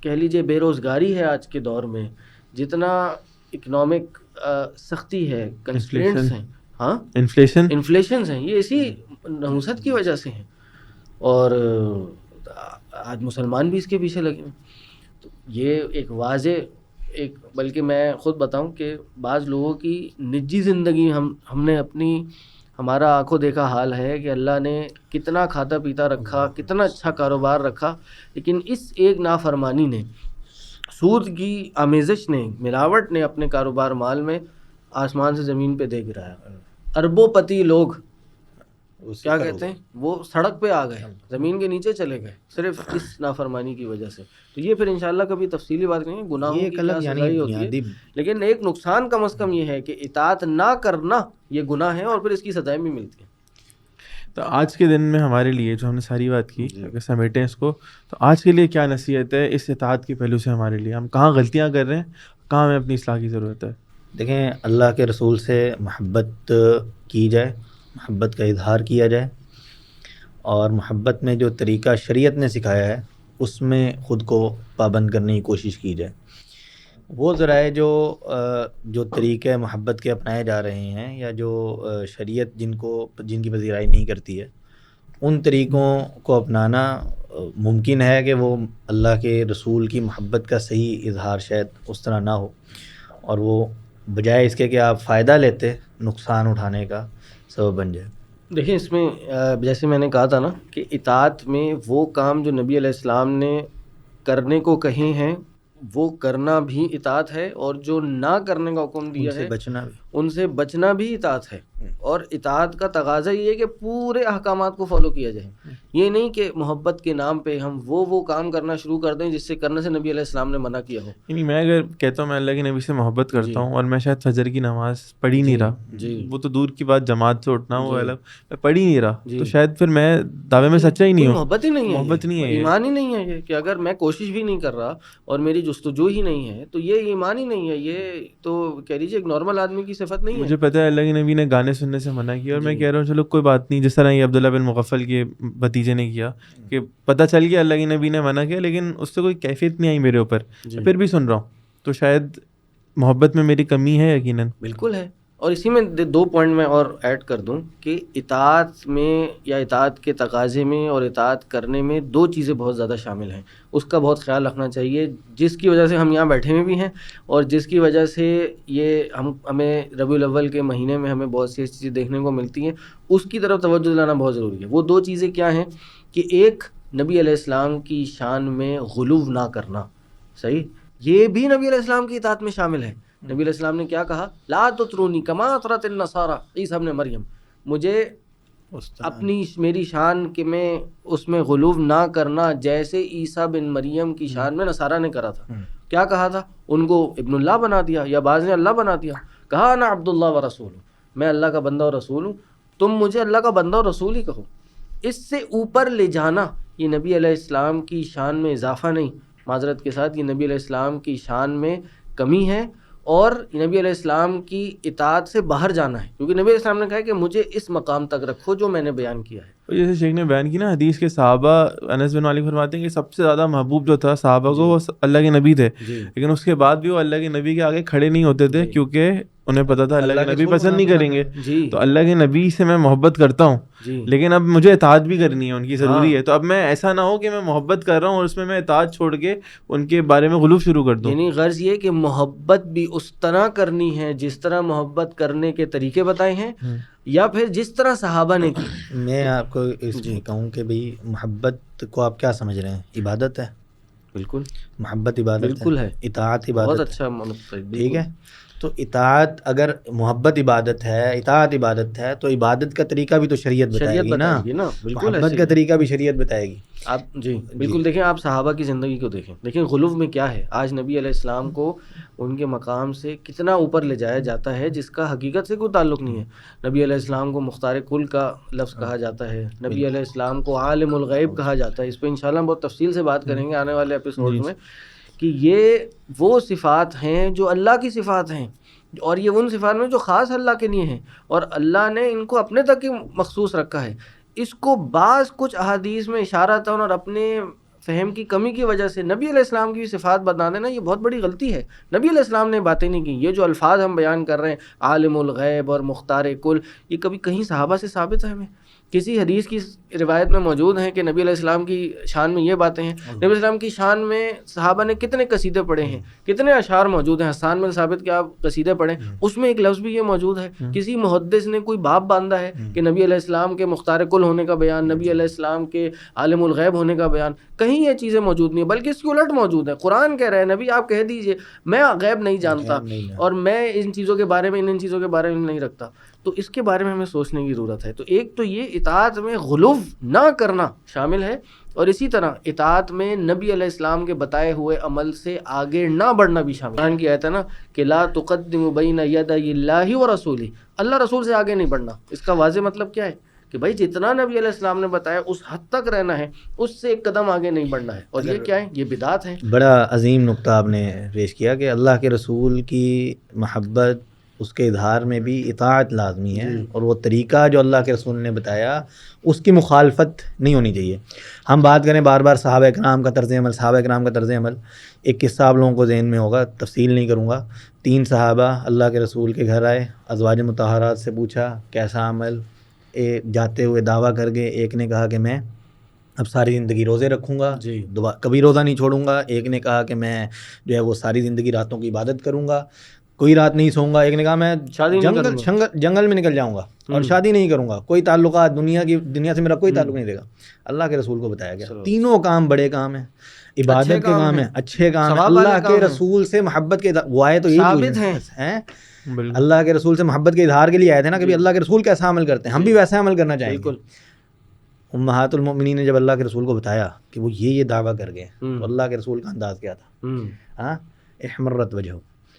کہہ لیجیے بے روزگاری ہے آج کے دور میں، جتنا اکنامک سختی ہے، کنسٹرینٹس ہیں، ہاں انفلیشنز ہیں، یہ اسی نحوست کی وجہ سے ہیں. اور آج مسلمان بھی اس کے پیچھے لگے ہیں. تو یہ ایک واضح بلکہ میں خود بتاؤں کہ بعض لوگوں کی نجی زندگی ہم نے ہمارا آنکھوں دیکھا حال ہے کہ اللہ نے کتنا کھاتا پیتا رکھا، کتنا اچھا کاروبار رکھا، لیکن اس ایک نافرمانی نے، سود کی آمیزش نے، ملاوٹ نے اپنے کاروبار مال میں آسمان سے زمین پہ دے گرایا. اربوں پتی لوگ کیا کہتے ہیں وہ سڑک پہ آ گئے، زمین کے نیچے چلے گئے صرف اس نافرمانی کی وجہ سے. تو یہ پھر انشاءاللہ کبھی تفصیلی بات کریں گے، گناہوں کی کیا سزائی ہوتی ہے، لیکن ایک نقصان کم از کم یہ ہے کہ اطاعت نہ کرنا یہ گناہ ہے، اور پھر اس کی سزائیں بھی ملتی ہیں. تو آج کے دن میں ہمارے لیے جو ہم نے ساری بات کی، اگر سمیٹیں اس کو، تو آج کے لیے کیا نصیحت ہے اس اطاعت کے پہلو سے ہمارے لیے؟ ہم کہاں غلطیاں کر رہے ہیں، کہاں ہمیں اپنی اصلاح کی ضرورت ہے؟ دیکھیں، اللہ کے رسول سے محبت کی جائے، محبت کا اظہار کیا جائے، اور محبت میں جو طریقہ شریعت نے سکھایا ہے اس میں خود کو پابند کرنے کی کوشش کی جائے. وہ ذرائع جو طریقے محبت کے اپنائے جا رہے ہیں، یا جو شریعت جن کی پذیرائی نہیں کرتی ہے، ان طریقوں کو اپنانا ممکن ہے کہ وہ اللہ کے رسول کی محبت کا صحیح اظہار شاید اس طرح نہ ہو، اور وہ بجائے اس کے کہ آپ فائدہ لیتے نقصان اٹھانے کا سبب بن جائے. دیکھیں، اس میں جیسے میں نے کہا تھا نا کہ اطاعت میں وہ کام جو نبی علیہ السلام نے کرنے کو کہے ہیں وہ کرنا بھی اطاعت ہے، اور جو نہ کرنے کا حکم دیا ہے ان سے بچنا بھی اطاعت ہے. اور اطاعت کا تقاضا یہ ہے کہ پورے احکامات کو فالو کیا جائے. یہ نہیں کہ محبت کے نام پہ ہم وہ کام کرنا شروع کر دیں جس سے کرنے سے نبی علیہ السلام نے منع کیا ہو. یعنی میں اگر کہتا ہوں میں اللہ کے نبی سے محبت کرتا ہوں اور میں شاید فجر کی نماز پڑھ ہی نہیں رہا, وہ تو دور کی بات جماعت سے اٹھنا وہ الگ, میں پڑھ ہی نہیں رہا, تو شاید پھر میں دعوے میں سچا ہی نہیں ہوں. محبت ہی نہیں ہے, محبت نہیں ہے, ایمان ہی نہیں ہے یہ, کہ اگر میں کوشش بھی نہیں کر رہا اور میری جستجو ہی نہیں ہے تو یہ ایمان ہی نہیں ہے. یہ تو کہہ لیجیے ایک نارمل آدمی کی صفت نہیں ہے. مجھے پتہ ہے اللہ کے نبی نے گانے سننے سے منع کیا, اور میں کہہ رہا ہوں چلو کوئی بات نہیں, جس طرح یہ عبداللہ بن مغفل کے بھتیجے نے کیا کہ پتہ چل گیا اللہ کے نبی نے منع کیا, لیکن اس سے کوئی کیفیت نہیں آئی میرے اوپر, پھر بھی سن رہا ہوں, تو شاید محبت میں میری کمی ہے یقیناً. بالکل ہے. اور اسی میں 2 پوائنٹ میں اور ایڈ کر دوں کہ اطاعت میں یا اطاعت کے تقاضے میں اور اطاعت کرنے میں 2 چیزیں بہت زیادہ شامل ہیں. اس کا بہت خیال رکھنا چاہیے, جس کی وجہ سے ہم یہاں بیٹھے ہوئے بھی ہیں اور جس کی وجہ سے یہ ہمیں ربیع الاول کے مہینے میں ہمیں بہت سی ایسی چیزیں دیکھنے کو ملتی ہیں, اس کی طرف توجہ دلانا بہت ضروری ہے. وہ 2 چیزیں کیا ہیں کہ ایک, نبی علیہ السلام کی شان میں غلو نہ کرنا. صحیح, یہ بھی نبی علیہ السلام کی اطاعت میں شامل ہے. نبی علیہ السلام نے کیا کہا, لا تطرونی کما اطرت النصارى عیسیٰ ابن مریم, مجھے اپنی میری شان کہ میں اس میں غلو نہ کرنا جیسے عیسیٰ بن مریم کی شان میں نصارہ نے کرا تھا. کیا کہا تھا, ان کو ابن اللہ بنا دیا, یا بعض نے اللہ بنا دیا. کہا انا عبد اللہ و رسول, میں اللہ کا بندہ اور رسول ہوں, تم مجھے اللہ کا بندہ اور رسول ہی کہو. اس سے اوپر لے جانا یہ نبی علیہ السلام کی شان میں اضافہ نہیں, معذرت کے ساتھ یہ نبی علیہ السلام کی شان میں کمی ہے, اور نبی علیہ السلام کی اطاعت سے باہر جانا ہے, کیونکہ نبی علیہ السلام نے کہا کہ مجھے اس مقام تک رکھو جو میں نے بیان کیا ہے. جیسے شیخ نے بیان کی نا حدیث کے صحابہ, انس بن مالک فرماتے ہیں کہ سب سے زیادہ محبوب جو تھا صحابہ کو وہ اللہ کے نبی تھے, لیکن اس کے بعد بھی وہ اللہ کے نبی کے آگے کھڑے نہیں ہوتے تھے, کیونکہ انہیں پتا تھا اللہ کے نبی پسند نہیں کریں گے. تو اللہ کے نبی سے میں محبت کرتا ہوں, لیکن اب مجھے اطاعت بھی کرنی ہے, ان کی ضروری ہے. تو اب میں ایسا نہ ہو کہ میں محبت کر رہا ہوں اور اس میں اطاعت چھوڑ کے ان کے بارے میں غلو شروع کر دوں. یعنی غرض یہ کہ محبت بھی اس طرح کرنی ہے جس طرح محبت کرنے کے طریقے بتائے ہیں, یا پھر جس طرح صحابہ نے کی. میں آپ کو اس میں کہوں کہ بھئی محبت کو آپ کیا سمجھ رہے ہیں, عبادت ہے. بالکل, محبت عبادت بالکل ہے, اطاعت عبادت. بہت اچھا مطلب, ٹھیک ہے. تو اطاعت, اگر محبت عبادت ہے, اطاعت عبادت ہے, تو عبادت کا طریقہ بھی تو شریعت بتائے گی نا. محبت کا طریقہ بھی شریعت بتائے گی. آپ بالکل دیکھیں, آپ صحابہ کی زندگی کو دیکھیں غلو میں کیا ہے. آج نبی علیہ السلام کو ان کے مقام سے کتنا اوپر لے جایا جاتا ہے جس کا حقیقت سے کوئی تعلق نہیں ہے. نبی علیہ السلام کو مختار کل کا لفظ کہا جاتا ہے, نبی علیہ السلام کو عالم الغیب کہا جاتا ہے. اس پہ انشاءاللہ بہت تفصیل سے بات کریں گے آنے والے ایپیسوڈ میں, کہ یہ وہ صفات ہیں جو اللہ کی صفات ہیں, اور یہ ان صفات میں جو خاص اللہ کے لیے ہیں, اور اللہ نے ان کو اپنے تک ہی مخصوص رکھا ہے. اس کو بعض کچھ احادیث میں اشارہ اور اپنے فہم کی کمی کی وجہ سے نبی علیہ السلام کی صفات بتا دینا, یہ بہت بڑی غلطی ہے. نبی علیہ السلام نے باتیں نہیں کی. یہ جو الفاظ ہم بیان کر رہے ہیں, عالم الغیب اور مختار کل, یہ کبھی کہیں صحابہ سے ثابت ہے؟ ہمیں کسی حدیث کی روایت میں موجود ہیں کہ نبی علیہ السلام کی شان میں یہ باتیں ہیں؟ نبی علیہ السلام کی شان میں صحابہ نے کتنے قصیدے پڑھے ہیں, کتنے اشعار موجود ہیں. حسان بن ثابت کے آپ قصیدے پڑھیں, اس میں ایک لفظ بھی یہ موجود ہے. کسی محدث نے کوئی باب باندھا ہے کہ نبی علیہ السلام کے مختار کل ہونے کا بیان, نبی علیہ السلام کے عالم الغیب ہونے کا بیان, کہیں یہ چیزیں موجود نہیں, بلکہ اس کی الٹ موجود ہے. قرآن کہہ رہے ہیں نبی آپ کہہ دیجئے میں غیب نہیں جانتا اور میں ان چیزوں کے بارے میں ان چیزوں کے بارے میں نہیں رکھتا. تو اس کے بارے میں ہمیں سوچنے کی ضرورت ہے. تو ایک تو یہ اطاعت میں غلو نہ کرنا شامل ہے, اور اسی طرح اطاعت میں نبی علیہ السلام کے بتائے ہوئے عمل سے آگے نہ بڑھنا بھی شامل ہے. قرآن کی آیت ہے نا کہ لا تقدموا بین یدی اللہ ورسولہ, اللہ رسول سے آگے نہیں بڑھنا. اس کا واضح مطلب کیا ہے کہ بھائی جتنا نبی علیہ السلام نے بتایا اس حد تک رہنا ہے, اس سے ایک قدم آگے نہیں بڑھنا ہے. اور یہ کیا ہے, یہ بدعت ہے. بڑا عظیم نقطہ آپ نے پیش کیا کہ اللہ کے رسول کی محبت, اس کے اظہار میں بھی اطاعت لازمی ہے, اور وہ طریقہ جو اللہ کے رسول نے بتایا اس کی مخالفت نہیں ہونی چاہیے. ہم بات کریں بار بار صحابہ کرام کا طرز عمل, صحابہ کرام کا طرز عمل. ایک قصہ آپ لوگوں کو ذہن میں ہوگا, تفصیل نہیں کروں گا. 3 صحابہ اللہ کے رسول کے گھر آئے, ازواج مطہرات سے پوچھا کیسا عمل, جاتے ہوئے دعویٰ کر گئے. ایک نے کہا کہ میں اب ساری زندگی روزے رکھوں گا, کبھی روزہ نہیں چھوڑوں گا. ایک نے کہا کہ میں جو ہے وہ ساری زندگی راتوں کی عبادت کروں گا. کوئی رات نہیں سوؤں گا، ایک نے کہا میں شادی نہیں جنگل میں نکل جاؤں گا اور شادی نہیں کروں گا، کوئی تعلقات دنیا سے میرا کوئی تعلق نہیں دے گا. اللہ کے رسول کو بتایا گیا تینوں کام بڑے کام ہیں، عبادت کے کام ہیں، اچھے کام ہیں، اللہ کے رسول سے محبت کے وہ آئے تو ثابت ہیں. اللہ کے رسول سے محبت کے اظہار کے لیے آئے تھے نا کہ اللہ کے رسول کیسا عمل کرتے ہیں، ہم بھی ویسا عمل کرنا چاہیں گے. امہات المؤمنین نے جب اللہ کے رسول کو بتایا کہ وہ یہ دعویٰ کر گئے تو اللہ کے رسول کا انداز کیا تھا؟ ہاں، احمرت وجہ،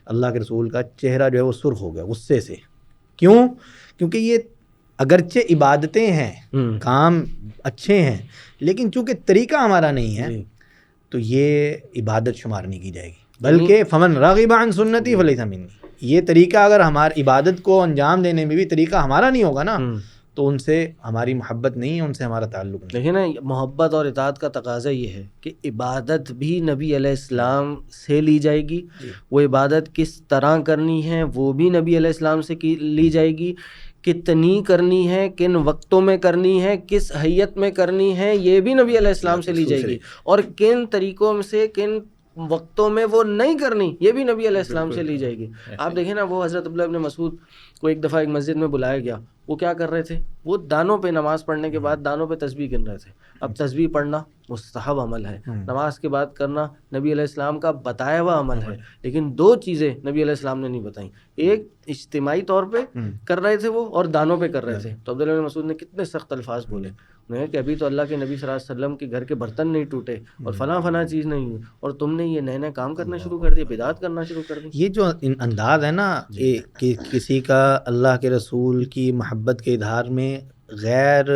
اللہ کے رسول کا چہرہ جو ہے وہ سرخ ہو گیا غصے سے. کیوں؟ کیونکہ یہ اگرچہ عبادتیں ہیں، کام اچھے ہیں، لیکن چونکہ طریقہ ہمارا نہیں ہے تو یہ عبادت شمار نہیں کی جائے گی، بلکہ فمن راغب عن سنتی فلیس منی. یہ طریقہ اگر ہماری عبادت کو انجام دینے میں بھی طریقہ ہمارا نہیں ہوگا نا تو ان سے ہماری محبت نہیں ہے، ان سے ہمارا تعلق نہیں. دیکھیں نا، محبت اور اطاعت کا تقاضا یہ ہے کہ عبادت بھی نبی علیہ السلام سے لی جائے گی، وہ عبادت کس طرح کرنی ہے وہ بھی نبی علیہ السلام سے لی جائے گی، کتنی کرنی ہے، کن وقتوں میں کرنی ہے، کس حیت میں کرنی ہے، یہ بھی نبی علیہ السلام سے لی جائے گی، اور کن طریقوں سے کن وقتوں میں وہ نہیں کرنی یہ بھی نبی علیہ السلام سے لی جائے گی. آپ دیکھیں نا، وہ حضرت عبداللہ ابن مسعود کو ایک دفعہ ایک مسجد میں بلایا گیا، وہ کیا کر رہے تھے؟ وہ دانوں پہ نماز پڑھنے کے بعد دانوں پہ تسبیح گن رہے تھے. اب تسبیح پڑھنا مستحب عمل ہے، نماز کے بعد کرنا نبی علیہ السلام کا بتایا ہوا عمل ہے، لیکن دو چیزیں نبی علیہ السلام نے نہیں بتائیں. ایک اجتماعی طور پہ کر رہے تھے وہ، اور دانوں پہ کر رہے تھے. تو عبداللہ بن مسعود نے کتنے سخت الفاظ بولے کہ ابھی تو اللہ کے نبی صلی اللہ علیہ وسلم کے گھر کے برتن نہیں ٹوٹے اور فلاں چیز نہیں ہوئی، اور تم نے یہ نئے کام کرنا شروع کر دیے، بدعت کرنا شروع کر دی. یہ جو انداز ہے نا کہ کسی کا اللہ کے رسول کی محبت کے اظہار میں غیر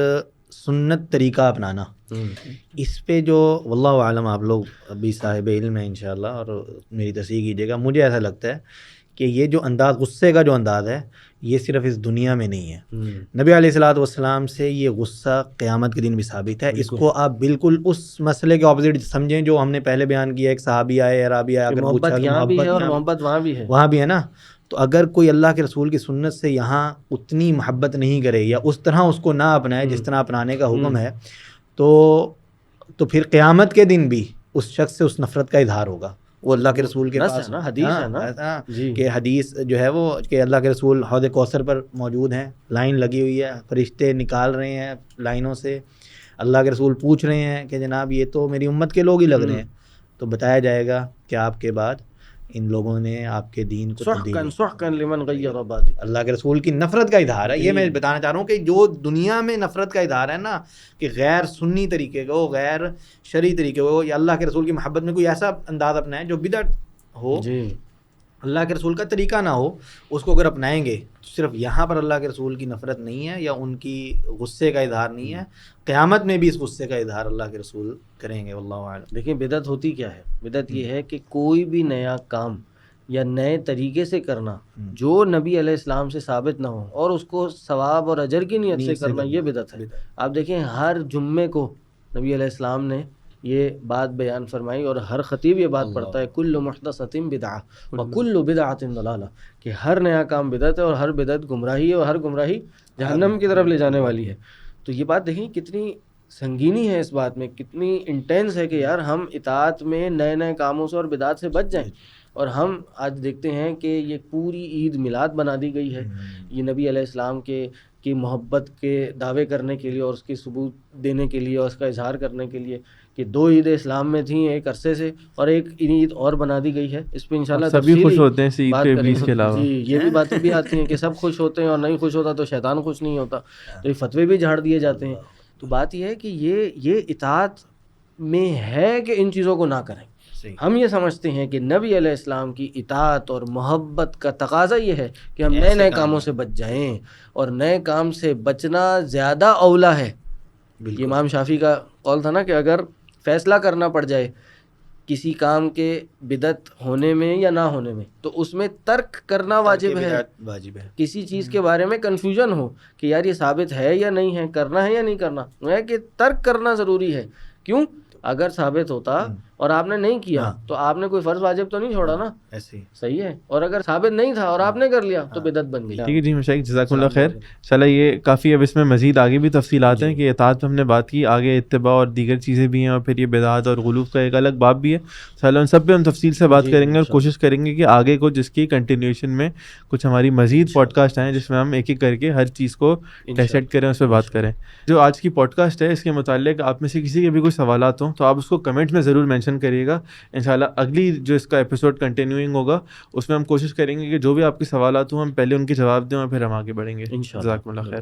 سنت طریقہ اپنانا، اس پہ جو واللہ عالم آپ لوگ ابھی صاحب علم ہیں انشاءاللہ اور میری تصحیح کیجیے گا، مجھے ایسا لگتا ہے کہ یہ جو انداز غصے کا جو انداز ہے یہ صرف اس دنیا میں نہیں ہے. نبی علیہ الصلوۃ والسلام سے یہ غصہ قیامت کے دن بھی ثابت ہے. اس کو آپ بالکل اس مسئلے کے اپوزٹ سمجھیں جو ہم نے پہلے بیان کیا، ایک صحابی آئے، عرابی آئے، اگر محبت یہاں بھی ہے اور محبت وہاں بھی ہے نا. تو اگر کوئی اللہ کے رسول کی سنت سے یہاں اتنی محبت نہیں کرے یا اس طرح اس کو نہ اپنائے جس طرح اپنانے کا حکم ہے، تو پھر قیامت کے دن بھی اس شخص سے اس نفرت کا اظہار ہوگا. وہ اللہ کے رسول کے پاس حدیث ہے نا کہ حدیث جو ہے وہ کہ اللہ کے رسول حوض کوثر پر موجود ہیں، لائن لگی ہوئی ہے، فرشتے نکال رہے ہیں لائنوں سے، اللہ کے رسول پوچھ رہے ہیں کہ جناب یہ تو میری امت کے لوگ ہی لگ رہے ہیں. تو بتایا جائے گا کہ آپ کے بعد ان لوگوں نے آپ کے دین کو سحقاً لمن غیر بادی. اللہ کے رسول کی نفرت کا اظہار ہے. یہ میں بتانا چاہ رہا ہوں کہ جو دنیا میں نفرت کا اظہار ہے نا، کہ غیر سنی طریقے کا ہو، غیر شرعی طریقے ہو، یا اللہ کے رسول کی محبت میں کوئی ایسا انداز اپنائے جو بدعت ہو، اللہ کے رسول کا طریقہ نہ ہو، اس کو اگر اپنائیں گے تو صرف یہاں پر اللہ کے رسول کی نفرت نہیں ہے یا ان کی غصے کا اظہار نہیں ہے، قیامت میں بھی اس غصے کا اظہار اللہ کے رسول کریں گے. واللہ اعلم. دیکھیں بدعت ہوتی کیا ہے؟ بدعت یہ ہے کہ کوئی بھی نیا کام یا نئے طریقے سے کرنا جو نبی علیہ السلام سے ثابت نہ ہو اور اس کو ثواب اور اجر کی نیت سے کرنا، یہ بدعت ہے. آپ دیکھیں ہر جمعے کو نبی علیہ السلام نے یہ بات بیان فرمائی اور ہر خطیب یہ بات پڑھتا ہے، کل محدثۃ بدعہ وکل بدعۃ ضلالہ، کہ ہر نیا کام بدعت ہے اور ہر بدعت گمراہی ہے اور ہر گمراہی جہنم کی طرف لے جانے والی ہے. تو یہ بات دیکھیں کتنی سنگینی ہے اس بات میں، کتنی انٹینس ہے کہ یار ہم اطاعت میں نئے کاموں سے اور بدعت سے بچ جائیں. اور ہم آج دیکھتے ہیں کہ یہ پوری عید میلاد بنا دی گئی ہے، یہ نبی علیہ السلام کی محبت کے دعوے کرنے کے لیے اور اس کی ثبوت دینے کے لیے اور اس کا اظہار کرنے کے لیے کہ 2 عید اسلام میں تھیں ایک عرصے سے، اور ایک عید اور بنا دی گئی ہے. اس پہ انشاءاللہ سبھی خوش ہوتے ہیں عید کے 20 کے علاوہ. جی یہ بھی باتیں بھی آتی ہیں کہ سب خوش ہوتے ہیں اور نہیں خوش ہوتا تو شیطان خوش نہیں ہوتا، تو یہ فتوے بھی جھاڑ دیے جاتے ہیں. تو بات یہ ہے کہ یہ اطاعت میں ہے کہ ان چیزوں کو نہ کریں. ہم یہ سمجھتے ہیں کہ نبی علیہ السلام کی اطاعت اور محبت کا تقاضا یہ ہے کہ ہم نئے کاموں سے بچ جائیں، اور نئے کام سے بچنا زیادہ اولا ہے. یہ امام شافعی کا قول تھا نا کہ اگر فیصلہ کرنا پڑ جائے کسی کام کے بدعت ہونے میں یا نہ ہونے میں تو اس میں ترک کرنا واجب ہے. کسی چیز کے بارے میں کنفیوژن ہو کہ یار یہ ثابت ہے یا نہیں ہے، کرنا ہے یا نہیں کرنا، وہ ہے کہ ترک کرنا ضروری ہے. کیوں؟ اگر ثابت ہوتا اور آپ نے نہیں کیا ہاں. تو آپ نے کوئی فرض واجب تو نہیں چھوڑا نا, ایسے ہی. صحیح ہے. اور اگر ثابت نہیں تھا اور آپ نے کر لیا تو بدعت بن گئی. ٹھیک ہے جی مشائخ, جزاکم اللہ خیر. چلا یہ کافی, اب اس میں مزید آگے بھی تفصیلات ہیں کہ اطاعت پہ ہم نے بات کی, آگے اتباع اور دیگر چیزیں بھی ہیں, اور پھر یہ بدعات اور غلو کا ایک الگ باب بھی ہے. چلو ان سب پہ ہم تفصیل سے بات کریں گے, اور کوشش کریں گے کہ آگے کو جس کی کنٹینیوشن میں کچھ ہماری مزید پوڈ کاسٹ آئیں جس میں ہم ایک ایک کر کے ہر چیز کو ڈیسیکٹ کریں, اس پہ بات کریں. جو آج کی پوڈ کاسٹ ہے اس کے متعلق آپ میں سے کسی کے بھی کوئی سوالات ہوں تو آپ اس کو کمنٹ میں ضرور مینشن کریے گا. انشاءاللہ اگلی جو اس کا ایپیسوڈ کنٹینیوئنگ ہوگا اس میں ہم کوشش کریں گے کہ جو بھی آپ کے سوالات ہوں ہم پہلے ان کے جواب دیں اور پھر ہم آگے بڑھیں گے. جزاکم اللہ خیر.